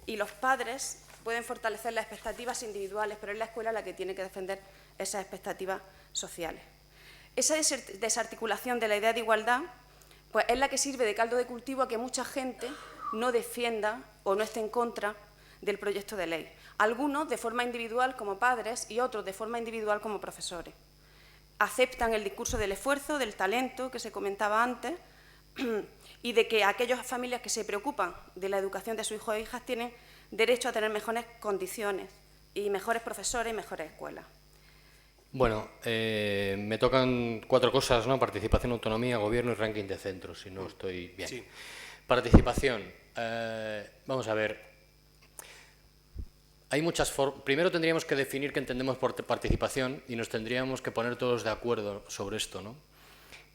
y los padres pueden fortalecer las expectativas individuales, pero es la escuela la que tiene que defender esas expectativas sociales. Esa desarticulación de la idea de igualdad, pues, es la que sirve de caldo de cultivo a que mucha gente no defienda o no esté en contra del proyecto de ley. Algunos de forma individual como padres y otros de forma individual como profesores. Aceptan el discurso del esfuerzo, del talento que se comentaba antes y de que aquellas familias que se preocupan de la educación de sus hijos e hijas tienen derecho a tener mejores condiciones y mejores profesores y mejores escuelas. Bueno, me tocan 4 cosas, ¿no? Participación, autonomía, gobierno y ranking de centros, si no estoy bien. Sí. Participación. Vamos a ver. Hay muchas formas. Primero tendríamos que definir qué entendemos por participación y nos tendríamos que poner todos de acuerdo sobre esto, ¿no?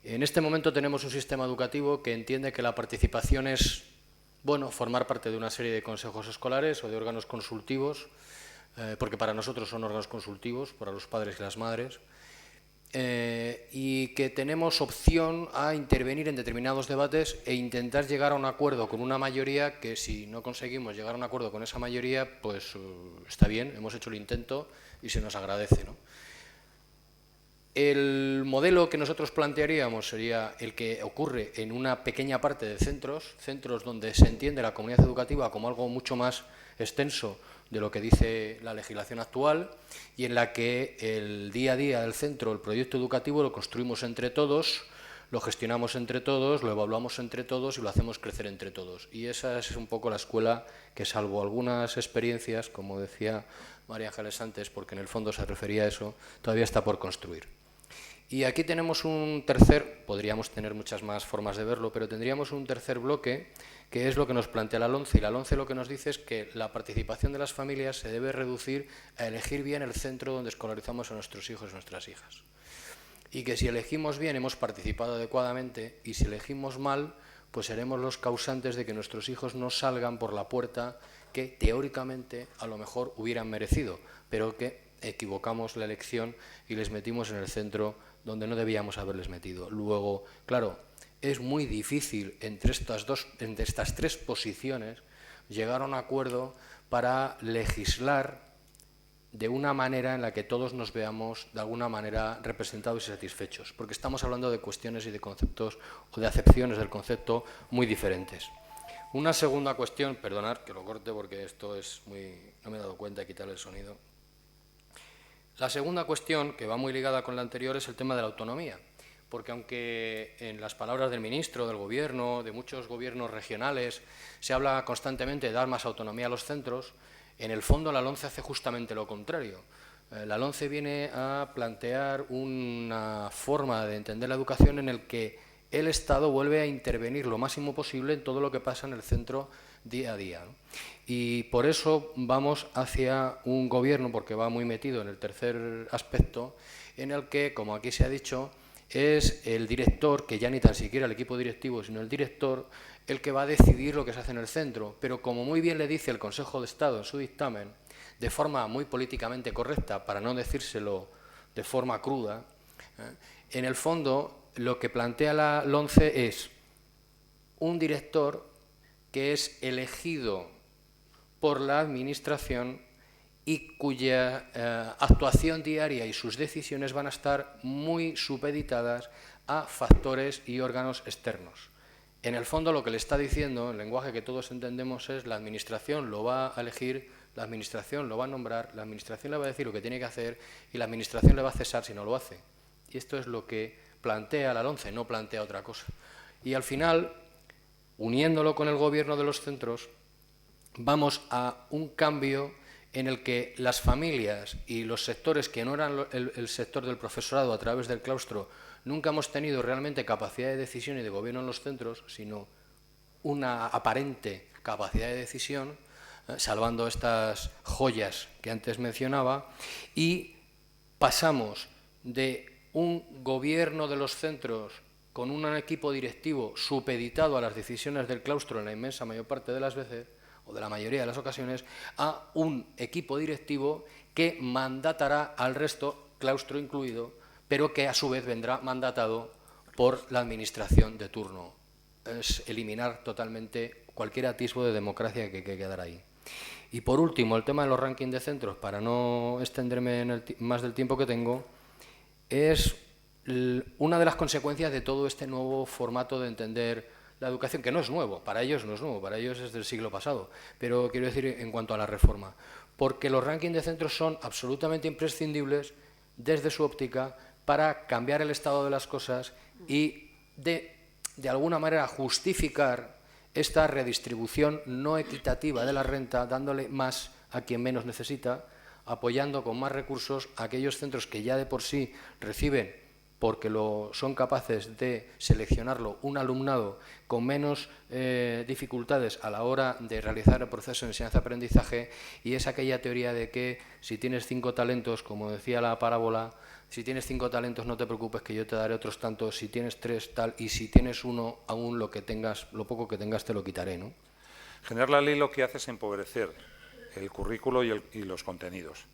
En este momento tenemos un sistema educativo que entiende que la participación es, bueno, formar parte de una serie de consejos escolares o de órganos consultivos, porque para nosotros son órganos consultivos, para los padres y las madres, y que tenemos opción a intervenir en determinados debates e intentar llegar a un acuerdo con una mayoría que, si no conseguimos llegar a un acuerdo con esa mayoría, pues está bien, hemos hecho el intento y se nos agradece, ¿no? El modelo que nosotros plantearíamos sería el que ocurre en una pequeña parte de centros donde se entiende la comunidad educativa como algo mucho más extenso de lo que dice la legislación actual y en la que el día a día del centro, el proyecto educativo, lo construimos entre todos, lo gestionamos entre todos, lo evaluamos entre todos y lo hacemos crecer entre todos. Y esa es un poco la escuela que, salvo algunas experiencias, como decía María Ángeles antes, porque en el fondo se refería a eso, todavía está por construir. Y aquí tenemos un tercer, podríamos tener muchas más formas de verlo, pero tendríamos un tercer bloque, que es lo que nos plantea la LOMCE. Y la LOMCE lo que nos dice es que la participación de las familias se debe reducir a elegir bien el centro donde escolarizamos a nuestros hijos y nuestras hijas. Y que si elegimos bien hemos participado adecuadamente, y si elegimos mal, pues seremos los causantes de que nuestros hijos no salgan por la puerta que teóricamente a lo mejor hubieran merecido, pero que equivocamos la elección y les metimos en el centro donde no debíamos haberles metido. Luego, claro, es muy difícil entre estas 3 posiciones llegar a un acuerdo para legislar de una manera en la que todos nos veamos de alguna manera representados y satisfechos, porque estamos hablando de cuestiones y de conceptos o de acepciones del concepto muy diferentes. Una segunda cuestión, perdonad que lo corte porque esto es muy... no me he dado cuenta de quitarle el sonido. La segunda cuestión, que va muy ligada con la anterior, es el tema de la autonomía, porque aunque en las palabras del ministro, del Gobierno, de muchos gobiernos regionales, se habla constantemente de dar más autonomía a los centros, en el fondo la LOMCE hace justamente lo contrario. La LOMCE viene a plantear una forma de entender la educación en el que el Estado vuelve a intervenir lo máximo posible en todo lo que pasa en el centro día a día, ¿no? Y por eso vamos hacia un gobierno, porque va muy metido en el tercer aspecto, en el que, como aquí se ha dicho, es el director, que ya ni tan siquiera el equipo directivo, sino el director, el que va a decidir lo que se hace en el centro. Pero como muy bien le dice el Consejo de Estado en su dictamen, de forma muy políticamente correcta, para no decírselo de forma cruda, en el fondo lo que plantea la LOMCE es un director que es elegido por la Administración y cuya actuación diaria y sus decisiones van a estar muy supeditadas a factores y órganos externos. En el fondo lo que le está diciendo, en lenguaje que todos entendemos, es la Administración lo va a elegir, la Administración lo va a nombrar, la Administración le va a decir lo que tiene que hacer y la Administración le va a cesar si no lo hace. Y esto es lo que plantea la LOMCE, no plantea otra cosa. Y al final, uniéndolo con el gobierno de los centros, vamos a un cambio en el que las familias y los sectores que no eran el sector del profesorado a través del claustro nunca hemos tenido realmente capacidad de decisión y de gobierno en los centros, sino una aparente capacidad de decisión, salvando estas joyas que antes mencionaba, y pasamos de un gobierno de los centros con un equipo directivo supeditado a las decisiones del claustro en la inmensa mayor parte de las veces, o de la mayoría de las ocasiones, a un equipo directivo que mandatará al resto, claustro incluido, pero que a su vez vendrá mandatado por la Administración de turno. Es eliminar totalmente cualquier atisbo de democracia que quedara ahí. Y por último, el tema de los rankings de centros, para no extenderme en más del tiempo que tengo, es una de las consecuencias de todo este nuevo formato de entender la educación, que no es nuevo, para ellos no es nuevo, para ellos es del siglo pasado, pero quiero decir en cuanto a la reforma, porque los rankings de centros son absolutamente imprescindibles desde su óptica para cambiar el estado de las cosas y de alguna manera justificar esta redistribución no equitativa de la renta, dándole más a quien menos necesita, apoyando con más recursos a aquellos centros que ya de por sí reciben, porque son capaces de seleccionarlo, un alumnado con menos dificultades a la hora de realizar el proceso de enseñanza-aprendizaje, y es aquella teoría de que si tienes 5 talentos, como decía la parábola, si tienes 5 talentos no te preocupes que yo te daré otros tantos, si tienes 3 tal, y si tienes 1 aún lo poco que tengas te lo quitaré, ¿no? Generar la ley lo que hace es empobrecer el currículo y los contenidos.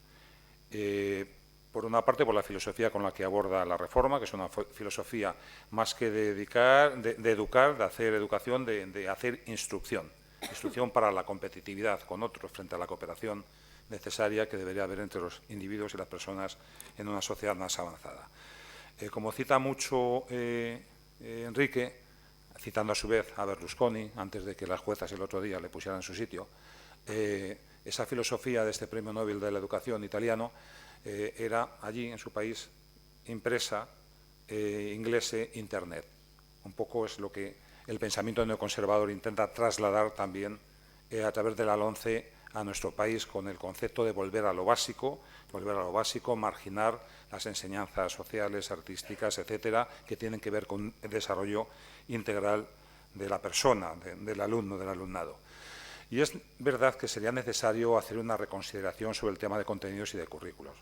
Por una parte, por la filosofía con la que aborda la reforma, que es una filosofía más que de educar, de hacer educación, de hacer instrucción para la competitividad con otros frente a la cooperación necesaria que debería haber entre los individuos y las personas en una sociedad más avanzada. Como cita mucho Enrique, citando a su vez a Berlusconi, antes de que las juezas el otro día le pusieran en su sitio, esa filosofía de este Premio Nobel de la Educación italiano era allí, en su país, impresa, inglese, Internet. Un poco es lo que el pensamiento neoconservador intenta trasladar también a través de la LOMCE a nuestro país, con el concepto de volver a lo básico, marginar las enseñanzas sociales, artísticas, etcétera, que tienen que ver con el desarrollo integral de la persona, del alumno, del alumnado. Y es verdad que sería necesario hacer una reconsideración sobre el tema de contenidos y de currículos.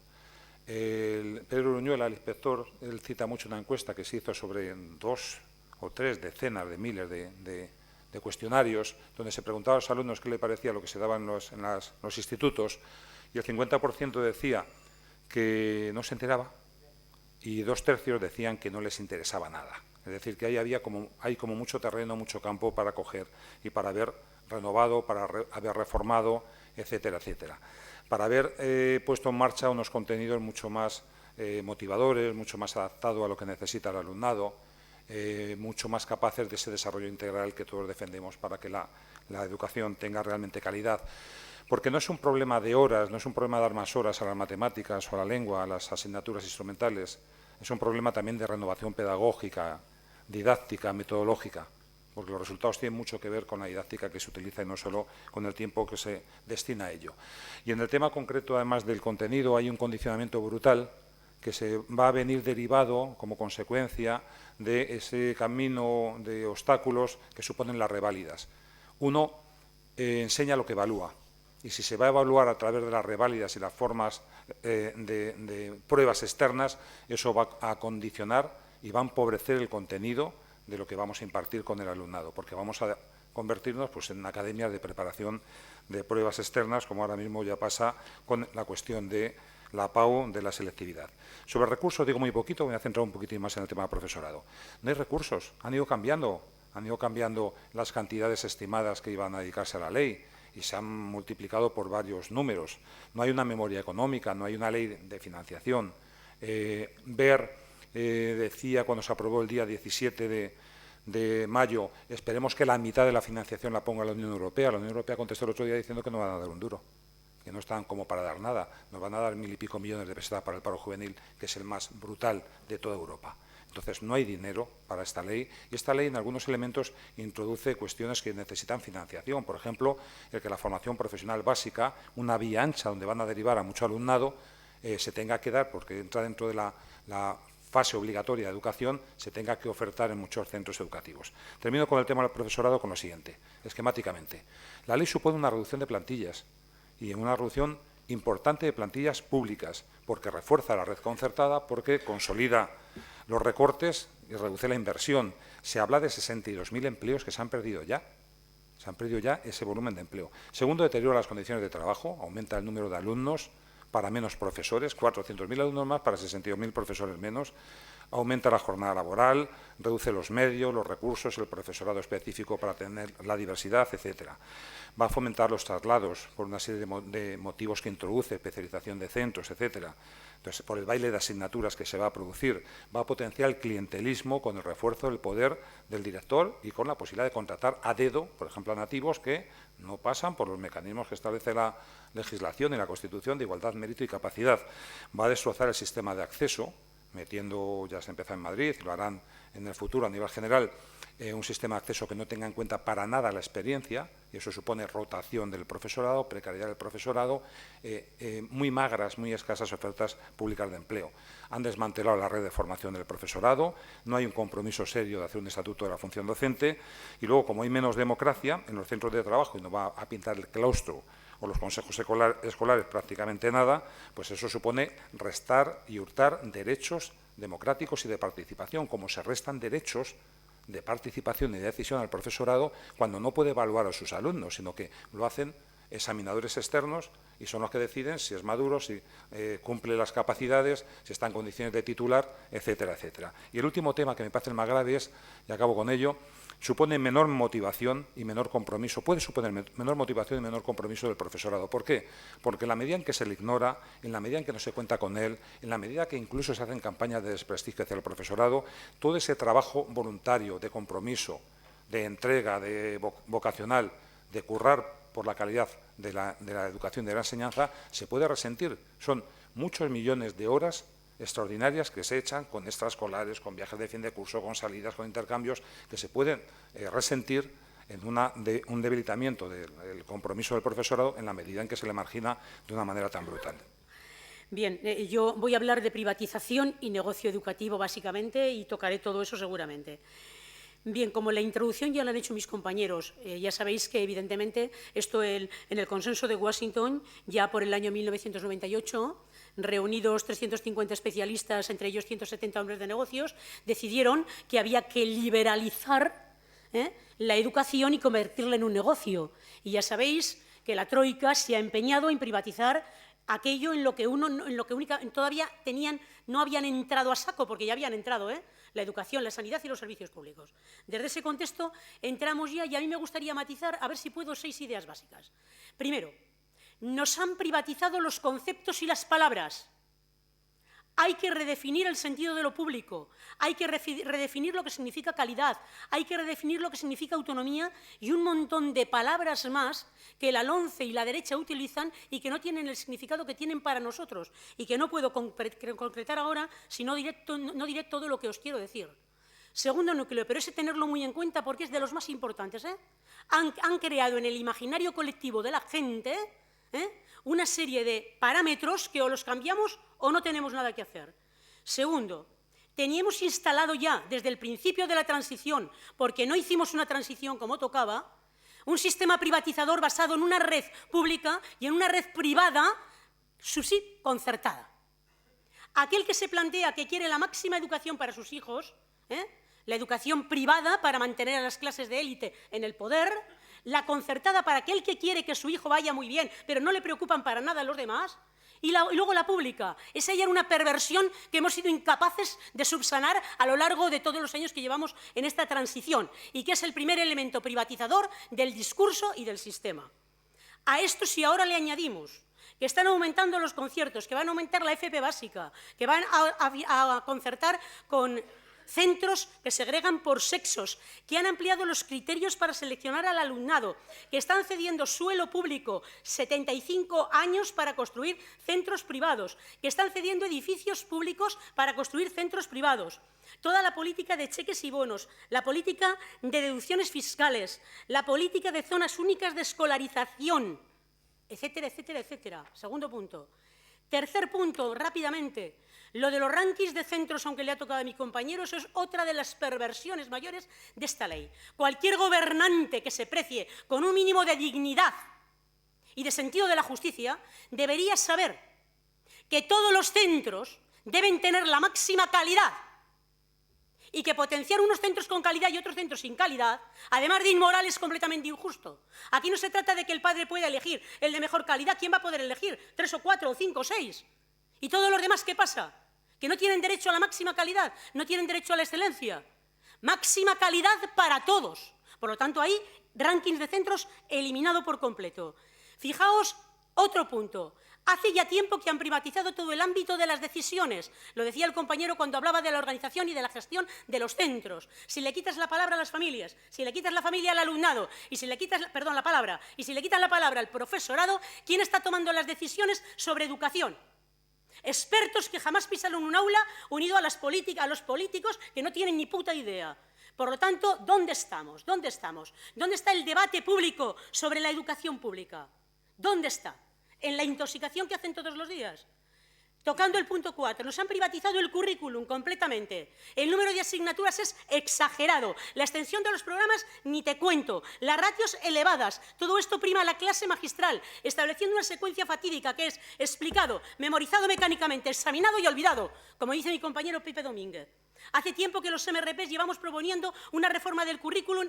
Pedro Uruñuela, el inspector, él cita mucho una encuesta que se hizo sobre 2 o 3 decenas de miles de cuestionarios, donde se preguntaba a los alumnos qué le parecía lo que se daba en los institutos, y el 50% decía que no se enteraba y 2/3 decían que no les interesaba nada. Es decir, que hay como mucho terreno, mucho campo para coger y para haber renovado, para haber reformado, etcétera, etcétera. Para haber puesto en marcha unos contenidos mucho más motivadores, mucho más adaptados a lo que necesita el alumnado, mucho más capaces de ese desarrollo integral que todos defendemos para que la educación tenga realmente calidad. Porque no es un problema de horas, no es un problema de dar más horas a las matemáticas o a la lengua, a las asignaturas instrumentales, es un problema también de renovación pedagógica, didáctica, metodológica, porque los resultados tienen mucho que ver con la didáctica que se utiliza y no solo con el tiempo que se destina a ello. Y en el tema concreto, además del contenido, hay un condicionamiento brutal que se va a venir derivado como consecuencia de ese camino de obstáculos que suponen las reválidas. Uno enseña lo que evalúa, y si se va a evaluar a través de las reválidas y las formas de pruebas externas, eso va a condicionar y va a empobrecer el contenido de lo que vamos a impartir con el alumnado, porque vamos a convertirnos pues, en academias de preparación de pruebas externas, como ahora mismo ya pasa con la cuestión de la PAU, de la selectividad. Sobre recursos digo muy poquito, voy a centrar un poquitín más en el tema del profesorado. No hay recursos, han ido cambiando las cantidades estimadas que iban a dedicarse a la ley y se han multiplicado por varios números. No hay una memoria económica, no hay una ley de financiación. Decía cuando se aprobó el día 17 de mayo, esperemos que la mitad de la financiación la ponga la Unión Europea. La Unión Europea contestó el otro día diciendo que no van a dar un duro, que no están como para dar nada. Nos van a dar 1000 y pico millones de pesetas para el paro juvenil, que es el más brutal de toda Europa. Entonces, no hay dinero para esta ley, y esta ley en algunos elementos introduce cuestiones que necesitan financiación. Por ejemplo, el que la formación profesional básica, una vía ancha donde van a derivar a mucho alumnado, se tenga que dar, porque entra dentro de la fase obligatoria de educación, se tenga que ofertar en muchos centros educativos. Termino con el tema del profesorado con lo siguiente, esquemáticamente. La ley supone una reducción de plantillas, y una reducción importante de plantillas públicas, porque refuerza la red concertada, porque consolida los recortes y reduce la inversión. Se habla de 62.000 empleos que se han perdido ya. Se han perdido ya ese volumen de empleo. Segundo, deteriora las condiciones de trabajo, aumenta el número de alumnos para menos profesores, 400.000 alumnos más para 62.000 profesores menos. Aumenta la jornada laboral, reduce los medios, los recursos, el profesorado específico para tener la diversidad, etcétera. Va a fomentar los traslados por una serie de motivos que introduce, especialización de centros, etcétera. Entonces, por el baile de asignaturas que se va a producir, va a potenciar el clientelismo con el refuerzo del poder del director y con la posibilidad de contratar a dedo, por ejemplo, a nativos que no pasan por los mecanismos que establece la legislación y la Constitución de igualdad, mérito y capacidad. Va a destrozar el sistema de acceso, metiendo, ya se empezó en Madrid, y lo harán en el futuro a nivel general, un sistema de acceso que no tenga en cuenta para nada la experiencia, y eso supone rotación del profesorado, precariedad del profesorado, muy magras, muy escasas ofertas públicas de empleo. Han desmantelado la red de formación del profesorado, no hay un compromiso serio de hacer un estatuto de la función docente, y luego, como hay menos democracia en los centros de trabajo y no va a pintar el claustro o los consejos escolares prácticamente nada, pues eso supone restar y hurtar derechos democráticos y de participación, como se restan derechos de participación y de decisión al profesorado cuando no puede evaluar a sus alumnos, sino que lo hacen examinadores externos y son los que deciden si es maduro, si cumple las capacidades, si está en condiciones de titular, etcétera, etcétera. Y el último tema que me parece el más grave es, y acabo con ello, supone menor motivación y menor compromiso, puede suponer menor motivación y menor compromiso del profesorado. ¿Por qué? Porque en la medida en que se le ignora, en la medida en que no se cuenta con él, en la medida que incluso se hacen campañas de desprestigio hacia el profesorado, todo ese trabajo voluntario, de compromiso, de entrega, de vocacional, de currar por la calidad de la educación y de la enseñanza, se puede resentir. Son muchos millones de horas extraordinarias que se echan con extraescolares, con viajes de fin de curso, con salidas, con intercambios, que se pueden resentir en un debilitamiento del compromiso del profesorado en la medida en que se le margina de una manera tan brutal. Bien, yo voy a hablar de privatización y negocio educativo básicamente y tocaré todo eso seguramente. Bien, como la introducción ya la han hecho mis compañeros, ya sabéis que evidentemente esto en el consenso de Washington, ya por el año 1998, reunidos 350 especialistas, entre ellos 170 hombres de negocios, decidieron que había que liberalizar la educación y convertirla en un negocio. Y ya sabéis que la Troika se ha empeñado en privatizar aquello en lo que todavía no habían entrado a saco, porque ya habían entrado, la educación, la sanidad y los servicios públicos. Desde ese contexto entramos ya, y a mí me gustaría matizar, a ver si puedo, 6 ideas básicas. Primero, nos han privatizado los conceptos y las palabras. Hay que redefinir el sentido de lo público, hay que redefinir lo que significa calidad, hay que redefinir lo que significa autonomía y un montón de palabras más que la LOMCE y la derecha utilizan y que no tienen el significado que tienen para nosotros y que no puedo concretar ahora si no diré todo lo que os quiero decir. Segundo núcleo, pero ese tenerlo muy en cuenta porque es de los más importantes. Han creado en el imaginario colectivo de la gente una serie de parámetros que o los cambiamos o no tenemos nada que hacer. Segundo, teníamos instalado ya desde el principio de la transición, porque no hicimos una transición como tocaba, un sistema privatizador basado en una red pública y en una red privada concertada. Aquel que se plantea que quiere la máxima educación para sus hijos, la educación privada para mantener a las clases de élite en el poder, la concertada para aquel que quiere que su hijo vaya muy bien, pero no le preocupan para nada a los demás, y luego la pública. Esa ya era una perversión que hemos sido incapaces de subsanar a lo largo de todos los años que llevamos en esta transición, y que es el primer elemento privatizador del discurso y del sistema. A esto, si ahora le añadimos que están aumentando los conciertos, que van a aumentar la FP básica, que van a concertar con centros que segregan por sexos, que han ampliado los criterios para seleccionar al alumnado, que están cediendo suelo público 75 años para construir centros privados, que están cediendo edificios públicos para construir centros privados. Toda la política de cheques y bonos, la política de deducciones fiscales, la política de zonas únicas de escolarización, etcétera, etcétera, etcétera. Segundo punto. Tercer punto, rápidamente. Lo de los rankings de centros, aunque le ha tocado a mi compañero, eso es otra de las perversiones mayores de esta ley. Cualquier gobernante que se precie con un mínimo de dignidad y de sentido de la justicia debería saber que todos los centros deben tener la máxima calidad y que potenciar unos centros con calidad y otros centros sin calidad, además de inmoral, es completamente injusto. Aquí no se trata de que el padre pueda elegir el de mejor calidad. ¿Quién va a poder elegir? 3 o 4 o 5 o 6. ¿Y todos los demás qué pasa? Que no tienen derecho a la máxima calidad, no tienen derecho a la excelencia. Máxima calidad para todos. Por lo tanto, ahí, rankings de centros eliminado por completo. Fijaos, otro punto. Hace ya tiempo que han privatizado todo el ámbito de las decisiones. Lo decía el compañero cuando hablaba de la organización y de la gestión de los centros. Si le quitas la palabra a las familias, si le quitas la familia al alumnado, y si le quitas, la palabra al profesorado, ¿quién está tomando las decisiones sobre educación? Expertos que jamás pisaron un aula unido a los políticos que no tienen ni puta idea. Por lo tanto, ¿dónde estamos? ¿Dónde estamos? ¿Dónde está el debate público sobre la educación pública? ¿Dónde está? ¿En la intoxicación que hacen todos los días? Tocando el punto 4, nos han privatizado el currículum completamente. El número de asignaturas es exagerado. La extensión de los programas, ni te cuento. Las ratios elevadas. Todo esto prima a la clase magistral, estableciendo una secuencia fatídica que es explicado, memorizado mecánicamente, examinado y olvidado, como dice mi compañero Pepe Domínguez. Hace tiempo que los MRPs llevamos proponiendo una reforma del currículum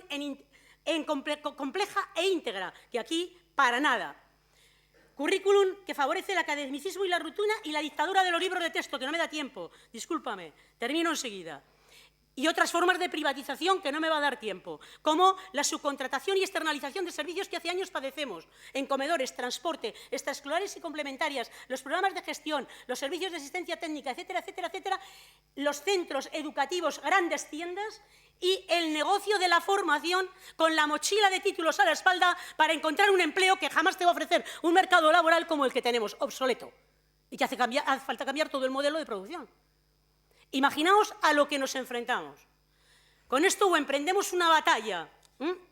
compleja e íntegra, que aquí para nada. Currículum que favorece el academicismo y la rutina y la dictadura de los libros de texto, que no me da tiempo. Discúlpame, termino enseguida. Y otras formas de privatización que no me va a dar tiempo, como la subcontratación y externalización de servicios que hace años padecemos, en comedores, transporte, extraescolares y complementarias, los programas de gestión, los servicios de asistencia técnica, etcétera, etcétera, etcétera, los centros educativos, grandes tiendas y el negocio de la formación con la mochila de títulos a la espalda para encontrar un empleo que jamás te va a ofrecer un mercado laboral como el que tenemos, obsoleto, y que hace falta cambiar todo el modelo de producción. Imaginaos a lo que nos enfrentamos. Con esto o emprendemos una batalla.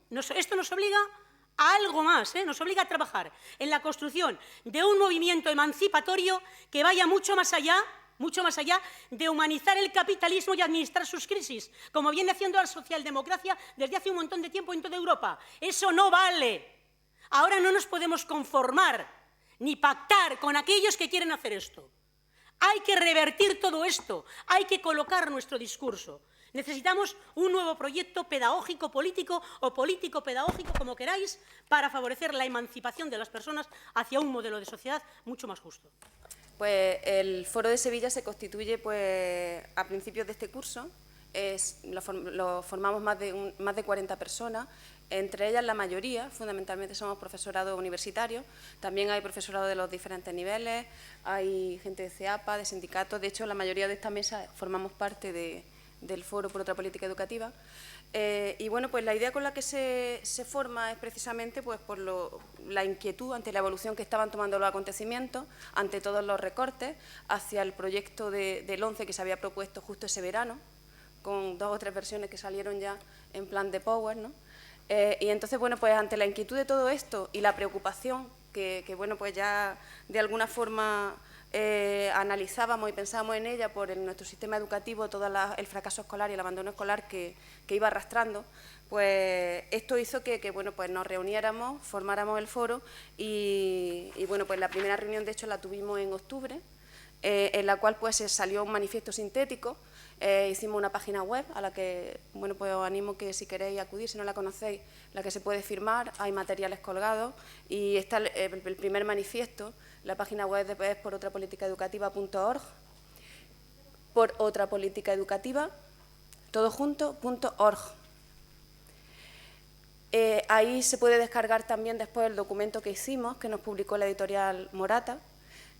Esto nos obliga a algo más, nos obliga a trabajar en la construcción de un movimiento emancipatorio que vaya mucho más allá de humanizar el capitalismo y administrar sus crisis, como viene haciendo la socialdemocracia desde hace un montón de tiempo en toda Europa. Eso no vale. Ahora no nos podemos conformar ni pactar con aquellos que quieren hacer esto. Hay que revertir todo esto, hay que colocar nuestro discurso. Necesitamos un nuevo proyecto pedagógico, político o político-pedagógico, como queráis, para favorecer la emancipación de las personas hacia un modelo de sociedad mucho más justo. Pues el Foro de Sevilla se constituye a principios de este curso. Lo formamos más de 40 personas, entre ellas la mayoría, fundamentalmente somos profesorado universitario, también hay profesorado de los diferentes niveles, hay gente de CEAPA, de sindicatos, de hecho la mayoría de esta mesa formamos parte del Foro por otra Política Educativa. Y bueno, pues la idea con la que se forma es precisamente pues, por la inquietud ante la evolución que estaban tomando los acontecimientos, ante todos los recortes, hacia el proyecto del 11 que se había propuesto justo ese verano, con 2 o 3 versiones que salieron ya en plan de Power, ¿no? Y entonces, bueno, pues ante la inquietud de todo esto y la preocupación que bueno, pues ya de alguna forma analizábamos y pensábamos en ella por nuestro sistema educativo, todo el fracaso escolar y el abandono escolar que iba arrastrando, pues esto hizo que bueno, pues nos reuniéramos, formáramos el foro y bueno, pues la primera reunión de hecho la tuvimos en octubre, en la cual pues salió un manifiesto sintético. Hicimos una página web a la que, bueno, pues os animo que si queréis acudir, si no la conocéis, la que se puede firmar, hay materiales colgados y está el primer manifiesto, la página web es porotrapoliticaeducativa.org, porotrapoliticaeducativa, todo junto, .org. Ahí se puede descargar también después el documento que hicimos, que nos publicó la editorial Morata,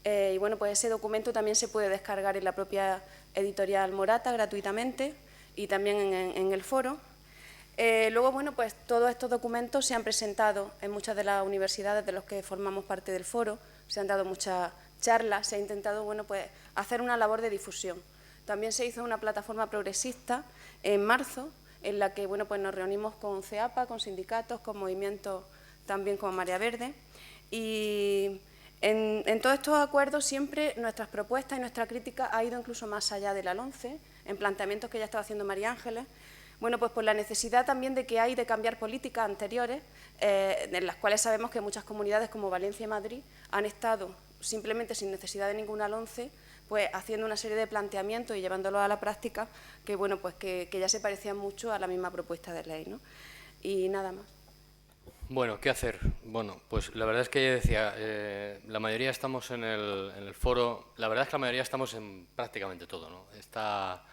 y bueno, pues ese documento también se puede descargar en la propia editorial Morata gratuitamente y también en el foro. Luego, bueno, pues todos estos documentos se han presentado en muchas de las universidades de los que formamos parte del foro, se han dado muchas charlas, se ha intentado, bueno, pues hacer una labor de difusión. También se hizo una plataforma progresista en marzo, en la que, bueno, pues nos reunimos con CEAPA, con sindicatos, con movimientos también como Marea Verde y en todos estos acuerdos siempre nuestras propuestas y nuestra crítica ha ido incluso más allá de la LOMCE, en planteamientos que ya estaba haciendo María Ángeles, bueno, pues por la necesidad también de que hay de cambiar políticas anteriores, en las cuales sabemos que muchas comunidades como Valencia y Madrid han estado simplemente sin necesidad de ninguna LOMCE, pues haciendo una serie de planteamientos y llevándolos a la práctica que, bueno, pues que ya se parecían mucho a la misma propuesta de ley, ¿no? Y nada más. Bueno, ¿qué hacer? Bueno, pues la verdad es que decía, la mayoría estamos en el foro, la verdad es que la mayoría estamos en prácticamente todo, ¿no? Esta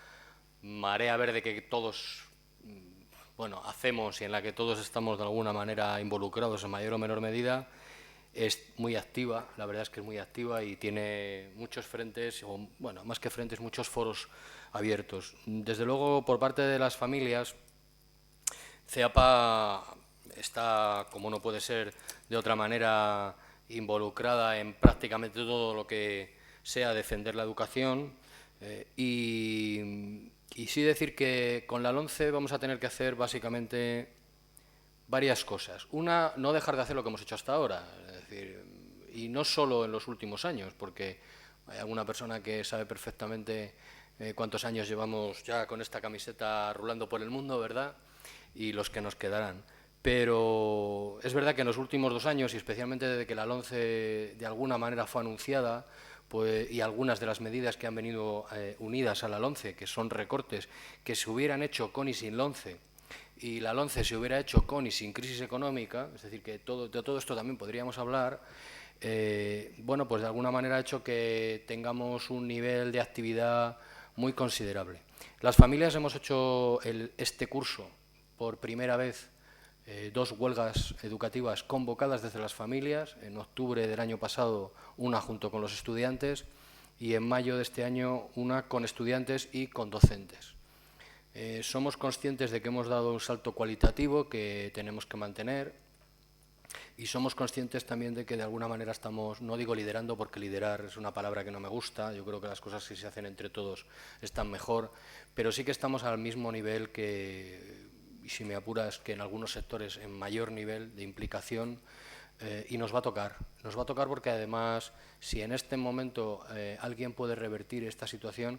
marea verde que todos, bueno, hacemos y en la que todos estamos de alguna manera involucrados en mayor o menor medida, es muy activa, la verdad es que es muy activa y tiene muchos frentes, o bueno, más que frentes, muchos foros abiertos. Desde luego, por parte de las familias, CEAPA está, como no puede ser de otra manera, involucrada en prácticamente todo lo que sea defender la educación y Y sí decir que con la LOMCE vamos a tener que hacer básicamente varias cosas. Una, no dejar de hacer lo que hemos hecho hasta ahora, es decir, y no solo en los últimos años, porque hay alguna persona que sabe perfectamente cuántos años llevamos ya con esta camiseta rulando por el mundo, ¿verdad? Y los que nos quedarán. Pero es verdad que en los últimos 2 años, y especialmente desde que la LOMCE de alguna manera fue anunciada, pues, y algunas de las medidas que han venido unidas a la LOMCE, que son recortes que se hubieran hecho con y sin LOMCE, y la LOMCE se hubiera hecho con y sin crisis económica, es decir, que de todo esto también podríamos hablar, bueno, pues de alguna manera ha hecho que tengamos un nivel de actividad muy considerable. Las familias hemos hecho este curso por primera vez 2 huelgas educativas convocadas desde las familias, en octubre del año pasado una junto con los estudiantes y en mayo de este año una con estudiantes y con docentes. Somos conscientes de que hemos dado un salto cualitativo que tenemos que mantener y somos conscientes también de que de alguna manera estamos, no digo liderando porque liderar es una palabra que no me gusta, yo creo que las cosas que se hacen entre todos están mejor, pero sí que estamos al mismo nivel que, y si me apuras, que en algunos sectores en mayor nivel de implicación y nos va a tocar porque además si en este momento alguien puede revertir esta situación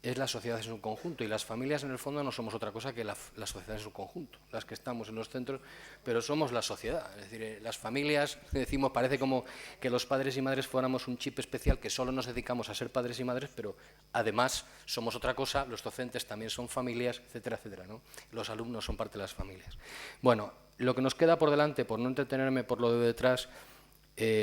es la sociedad en su conjunto y las familias en el fondo no somos otra cosa que la sociedad en su conjunto, las que estamos en los centros, pero somos la sociedad, es decir, las familias, decimos, parece como que los padres y madres fuéramos un chip especial que solo nos dedicamos a ser padres y madres, pero además somos otra cosa, los docentes también son familias, etcétera, etcétera, ¿no? Los alumnos son parte de las familias. Bueno, lo que nos queda por delante, por no entretenerme por lo de detrás,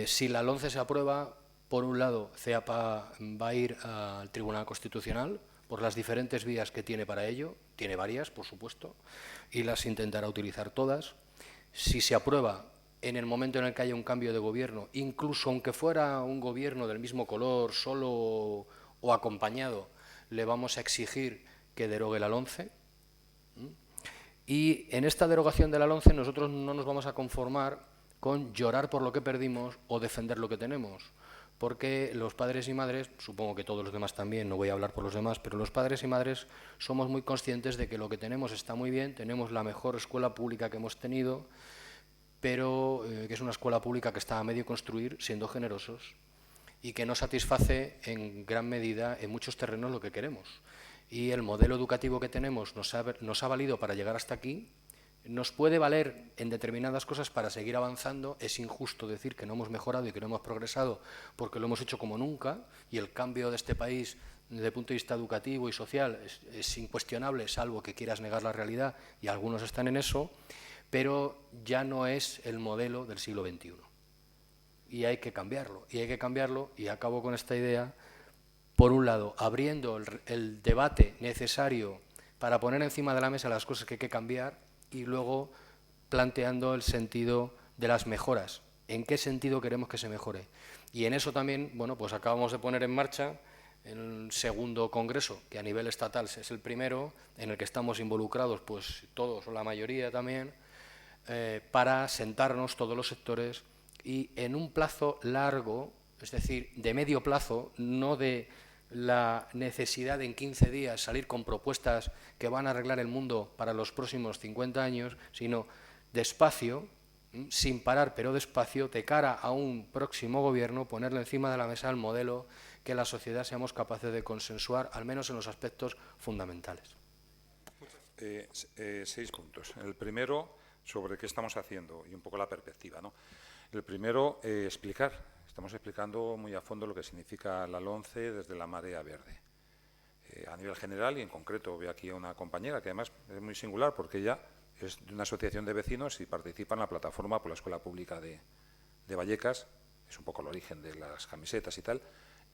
si la LOMCE se aprueba, por un lado, CEAPA va a ir al Tribunal Constitucional por las diferentes vías que tiene para ello, tiene varias, por supuesto, y las intentará utilizar todas. Si se aprueba en el momento en el que haya un cambio de gobierno, incluso aunque fuera un gobierno del mismo color, solo o acompañado, le vamos a exigir que derogue la LOMCE. Y en esta derogación de la LOMCE nosotros no nos vamos a conformar con llorar por lo que perdimos o defender lo que tenemos, porque los padres y madres, supongo que todos los demás también, no voy a hablar por los demás, pero los padres y madres somos muy conscientes de que lo que tenemos está muy bien, tenemos la mejor escuela pública que hemos tenido, pero que es una escuela pública que está a medio construir, siendo generosos, y que no satisface en gran medida en muchos terrenos lo que queremos. Y el modelo educativo que tenemos nos ha valido para llegar hasta aquí, nos puede valer en determinadas cosas para seguir avanzando. Es injusto decir que no hemos mejorado y que no hemos progresado porque lo hemos hecho como nunca y el cambio de este país desde el punto de vista educativo y social es incuestionable, salvo que quieras negar la realidad y algunos están en eso, pero ya no es el modelo del siglo XXI. Y hay que cambiarlo, y acabo con esta idea, por un lado, abriendo el debate necesario para poner encima de la mesa las cosas que hay que cambiar, y luego planteando el sentido de las mejoras, en qué sentido queremos que se mejore. Y en eso también, bueno, pues acabamos de poner en marcha el segundo congreso, que a nivel estatal es el primero, en el que estamos involucrados pues todos o la mayoría también, para sentarnos todos los sectores y en un plazo largo, es decir, de medio plazo, no de la necesidad de en 15 días salir con propuestas que van a arreglar el mundo para los próximos 50 años, sino despacio, sin parar pero despacio, de cara a un próximo gobierno, ponerle encima de la mesa el modelo que la sociedad seamos capaces de consensuar, al menos en los aspectos fundamentales. 6 puntos. El primero, sobre qué estamos haciendo y un poco la perspectiva, ¿no? El primero, explicar. Estamos explicando muy a fondo lo que significa la LOMCE desde la marea verde. A nivel general y en concreto veo aquí a una compañera que además es muy singular porque ella es de una asociación de vecinos y participa en la plataforma por la Escuela Pública de Vallecas, es un poco el origen de las camisetas y tal,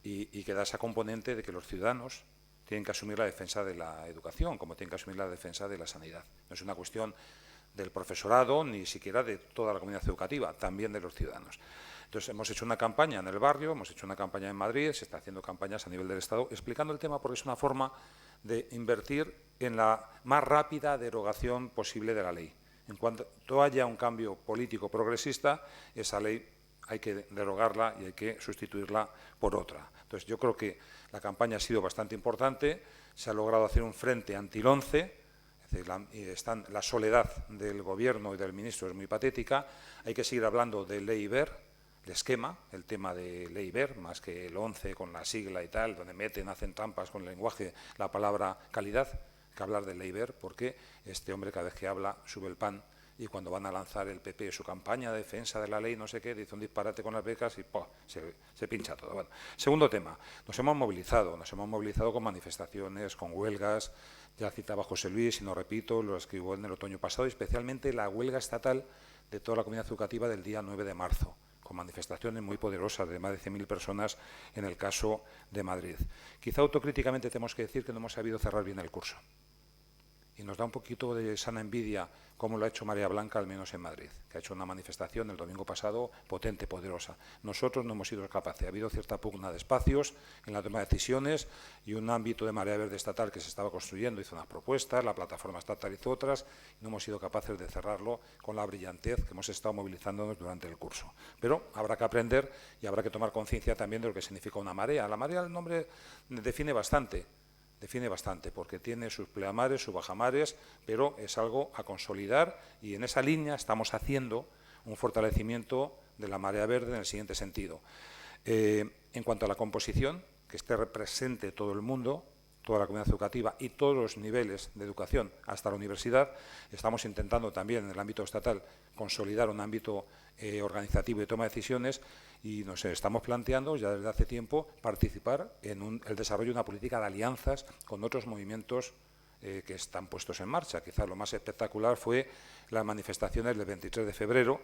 y que da esa componente de que los ciudadanos tienen que asumir la defensa de la educación, como tienen que asumir la defensa de la sanidad. No es una cuestión del profesorado, ni siquiera de toda la comunidad educativa, también de los ciudadanos. Entonces, hemos hecho una campaña en el barrio, hemos hecho una campaña en Madrid, se está haciendo campañas a nivel del Estado, explicando el tema porque es una forma de invertir en la más rápida derogación posible de la ley. En cuanto haya un cambio político progresista, esa ley hay que derogarla y hay que sustituirla por otra. Entonces, yo creo que la campaña ha sido bastante importante, se ha logrado hacer un frente anti-LOMCE, es decir, la soledad del Gobierno y del Ministro es muy patética, hay que seguir hablando de Ley Wert, el esquema, el tema de Ley Wert, más que el 11 con la sigla y tal, donde hacen trampas con el lenguaje, la palabra calidad, hay que hablar de Ley Wert, porque este hombre cada vez que habla sube el pan, y cuando van a lanzar el PP su campaña de defensa de la ley, no sé qué, dice un disparate con las becas y se pincha todo. Bueno, segundo tema, nos hemos movilizado con manifestaciones, con huelgas, ya citaba José Luis, y no repito, lo escribo en el otoño pasado, y especialmente la huelga estatal de toda la comunidad educativa del día 9 de marzo, con manifestaciones muy poderosas de más de 100.000 personas en el caso de Madrid. Quizá autocríticamente tenemos que decir que no hemos sabido cerrar bien el curso. Y nos da un poquito de sana envidia cómo lo ha hecho Marea Blanca, al menos en Madrid, que ha hecho una manifestación el domingo pasado potente, poderosa. Nosotros no hemos sido capaces. Ha habido cierta pugna de espacios en la toma de decisiones y un ámbito de Marea Verde estatal que se estaba construyendo hizo unas propuestas, la plataforma estatal hizo otras, y no hemos sido capaces de cerrarlo con la brillantez que hemos estado movilizándonos durante el curso. Pero habrá que aprender y habrá que tomar conciencia también de lo que significa una marea. La marea, el nombre define bastante, porque tiene sus pleamares, sus bajamares, pero es algo a consolidar, y en esa línea estamos haciendo un fortalecimiento de la marea verde en el siguiente sentido. En cuanto a la composición, que esté presente todo el mundo, toda la comunidad educativa y todos los niveles de educación hasta la universidad, estamos intentando también en el ámbito estatal consolidar un ámbito organizativo y de toma de decisiones, y nos estamos planteando ya desde hace tiempo participar en el desarrollo de una política de alianzas con otros movimientos que están puestos en marcha. Quizás lo más espectacular fue las manifestaciones del 23 de febrero,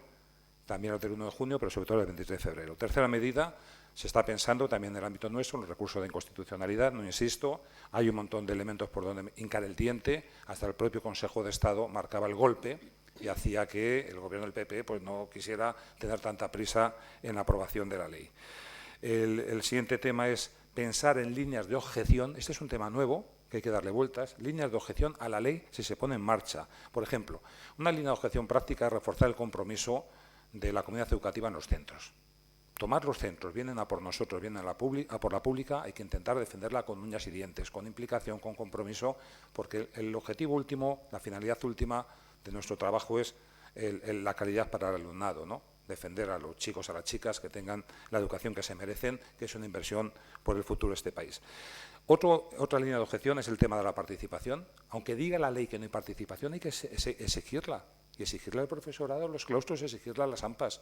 también el del 1 de junio, pero sobre todo el 23 de febrero. Tercera medida, se está pensando también en el ámbito nuestro, en los recursos de inconstitucionalidad, no insisto, hay un montón de elementos por donde hincar el diente, hasta el propio Consejo de Estado marcaba el golpe y hacía que el Gobierno del PP pues, no quisiera tener tanta prisa en la aprobación de la ley. El siguiente tema es pensar en líneas de objeción. Este es un tema nuevo, que hay que darle vueltas, líneas de objeción a la ley si se pone en marcha. Por ejemplo, una línea de objeción práctica es reforzar el compromiso de la comunidad educativa en los centros. Tomar los centros, vienen a por nosotros, vienen a por la pública, hay que intentar defenderla con uñas y dientes, con implicación, con compromiso, porque el objetivo último, la finalidad última de nuestro trabajo es la calidad para el alumnado, ¿no? Defender a los chicos, a las chicas, que tengan la educación que se merecen, que es una inversión por el futuro de este país. Otra línea de objeción es el tema de la participación. Aunque diga la ley que no hay participación, hay que exigirla. Y exigirle al profesorado, a los claustros, exigirle a las AMPAs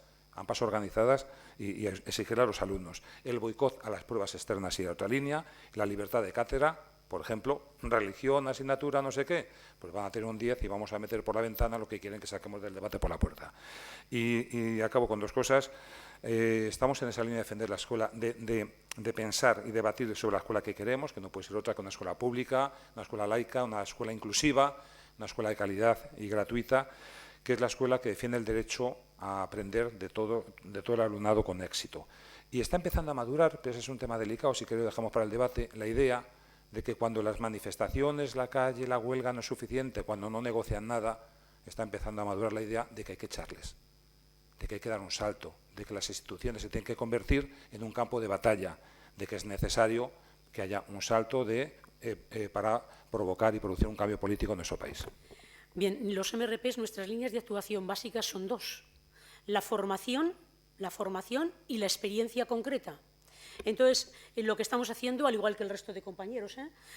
organizadas y exigirle a los alumnos. El boicot a las pruebas externas y a otra línea, la libertad de cátedra, por ejemplo, religión, asignatura, no sé qué, pues van a tener un 10 y vamos a meter por la ventana lo que quieren que saquemos del debate por la puerta. Y acabo con dos cosas. Estamos en esa línea de defender la escuela, de pensar y debatir sobre la escuela que queremos, que no puede ser otra que una escuela pública, una escuela laica, una escuela inclusiva, una escuela de calidad y gratuita, que es la escuela que defiende el derecho a aprender de todo el alumnado con éxito. Y está empezando a madurar, pero ese es un tema delicado, si queréis lo dejamos para el debate, la idea de que cuando las manifestaciones, la calle, la huelga no es suficiente, cuando no negocian nada, está empezando a madurar la idea de que hay que echarles, de que hay que dar un salto, de que las instituciones se tienen que convertir en un campo de batalla, de que es necesario que haya un salto para provocar y producir un cambio político en nuestro país. Bien, los MRPs, nuestras líneas de actuación básicas son dos: la formación y la experiencia concreta. Entonces, lo que estamos haciendo, al igual que el resto de compañeros,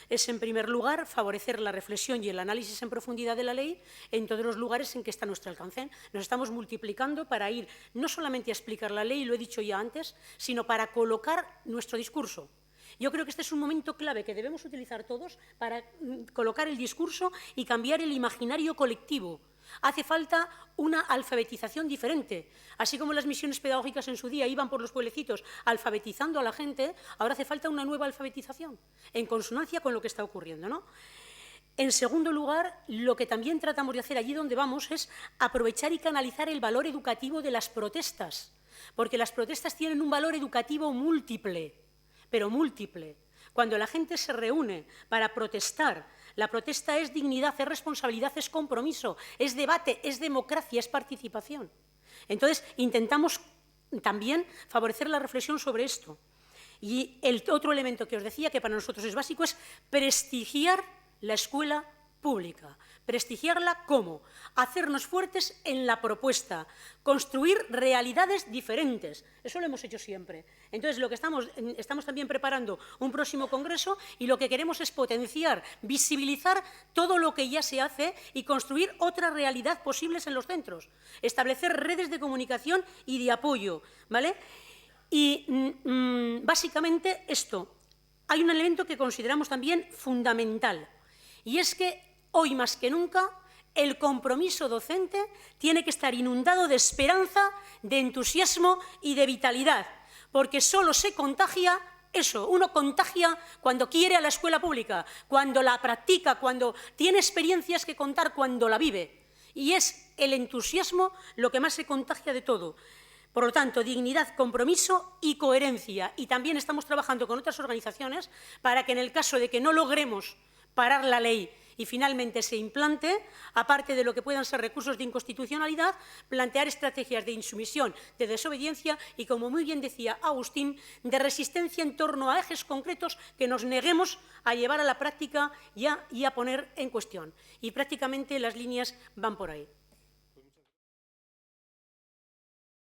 es, en primer lugar, favorecer la reflexión y el análisis en profundidad de la ley en todos los lugares en que está a nuestro alcance. Nos estamos multiplicando para ir no solamente a explicar la ley, lo he dicho ya antes, sino para colocar nuestro discurso. Yo creo que este es un momento clave que debemos utilizar todos para colocar el discurso y cambiar el imaginario colectivo. Hace falta una alfabetización diferente. Así como las misiones pedagógicas en su día iban por los pueblecitos alfabetizando a la gente, ahora hace falta una nueva alfabetización, en consonancia con lo que está ocurriendo, ¿no? En segundo lugar, lo que también tratamos de hacer allí donde vamos es aprovechar y canalizar el valor educativo de las protestas, porque las protestas tienen un valor educativo múltiple, pero múltiple. Cuando la gente se reúne para protestar, la protesta es dignidad, es responsabilidad, es compromiso, es debate, es democracia, es participación. Entonces, intentamos también favorecer la reflexión sobre esto. Y el otro elemento que os decía, que para nosotros es básico, es prestigiar la escuela pública. Prestigiarla, ¿cómo? Hacernos fuertes en la propuesta, construir realidades diferentes. Eso lo hemos hecho siempre. Entonces, lo que estamos también preparando un próximo congreso y lo que queremos es potenciar, visibilizar todo lo que ya se hace y construir otra realidad posibles en los centros. Establecer redes de comunicación y de apoyo, ¿vale? Y básicamente esto. Hay un elemento que consideramos también fundamental y es que hoy más que nunca el compromiso docente tiene que estar inundado de esperanza, de entusiasmo y de vitalidad, porque solo se contagia eso. Uno contagia cuando quiere a la escuela pública, cuando la practica, cuando tiene experiencias que contar, cuando la vive. Y es el entusiasmo lo que más se contagia de todo. Por lo tanto, dignidad, compromiso y coherencia. Y también estamos trabajando con otras organizaciones para que en el caso de que no logremos parar la ley y finalmente se implante, aparte de lo que puedan ser recursos de inconstitucionalidad, plantear estrategias de insumisión, de desobediencia y, como muy bien decía Agustín, de resistencia en torno a ejes concretos que nos neguemos a llevar a la práctica y a poner en cuestión. Y prácticamente las líneas van por ahí.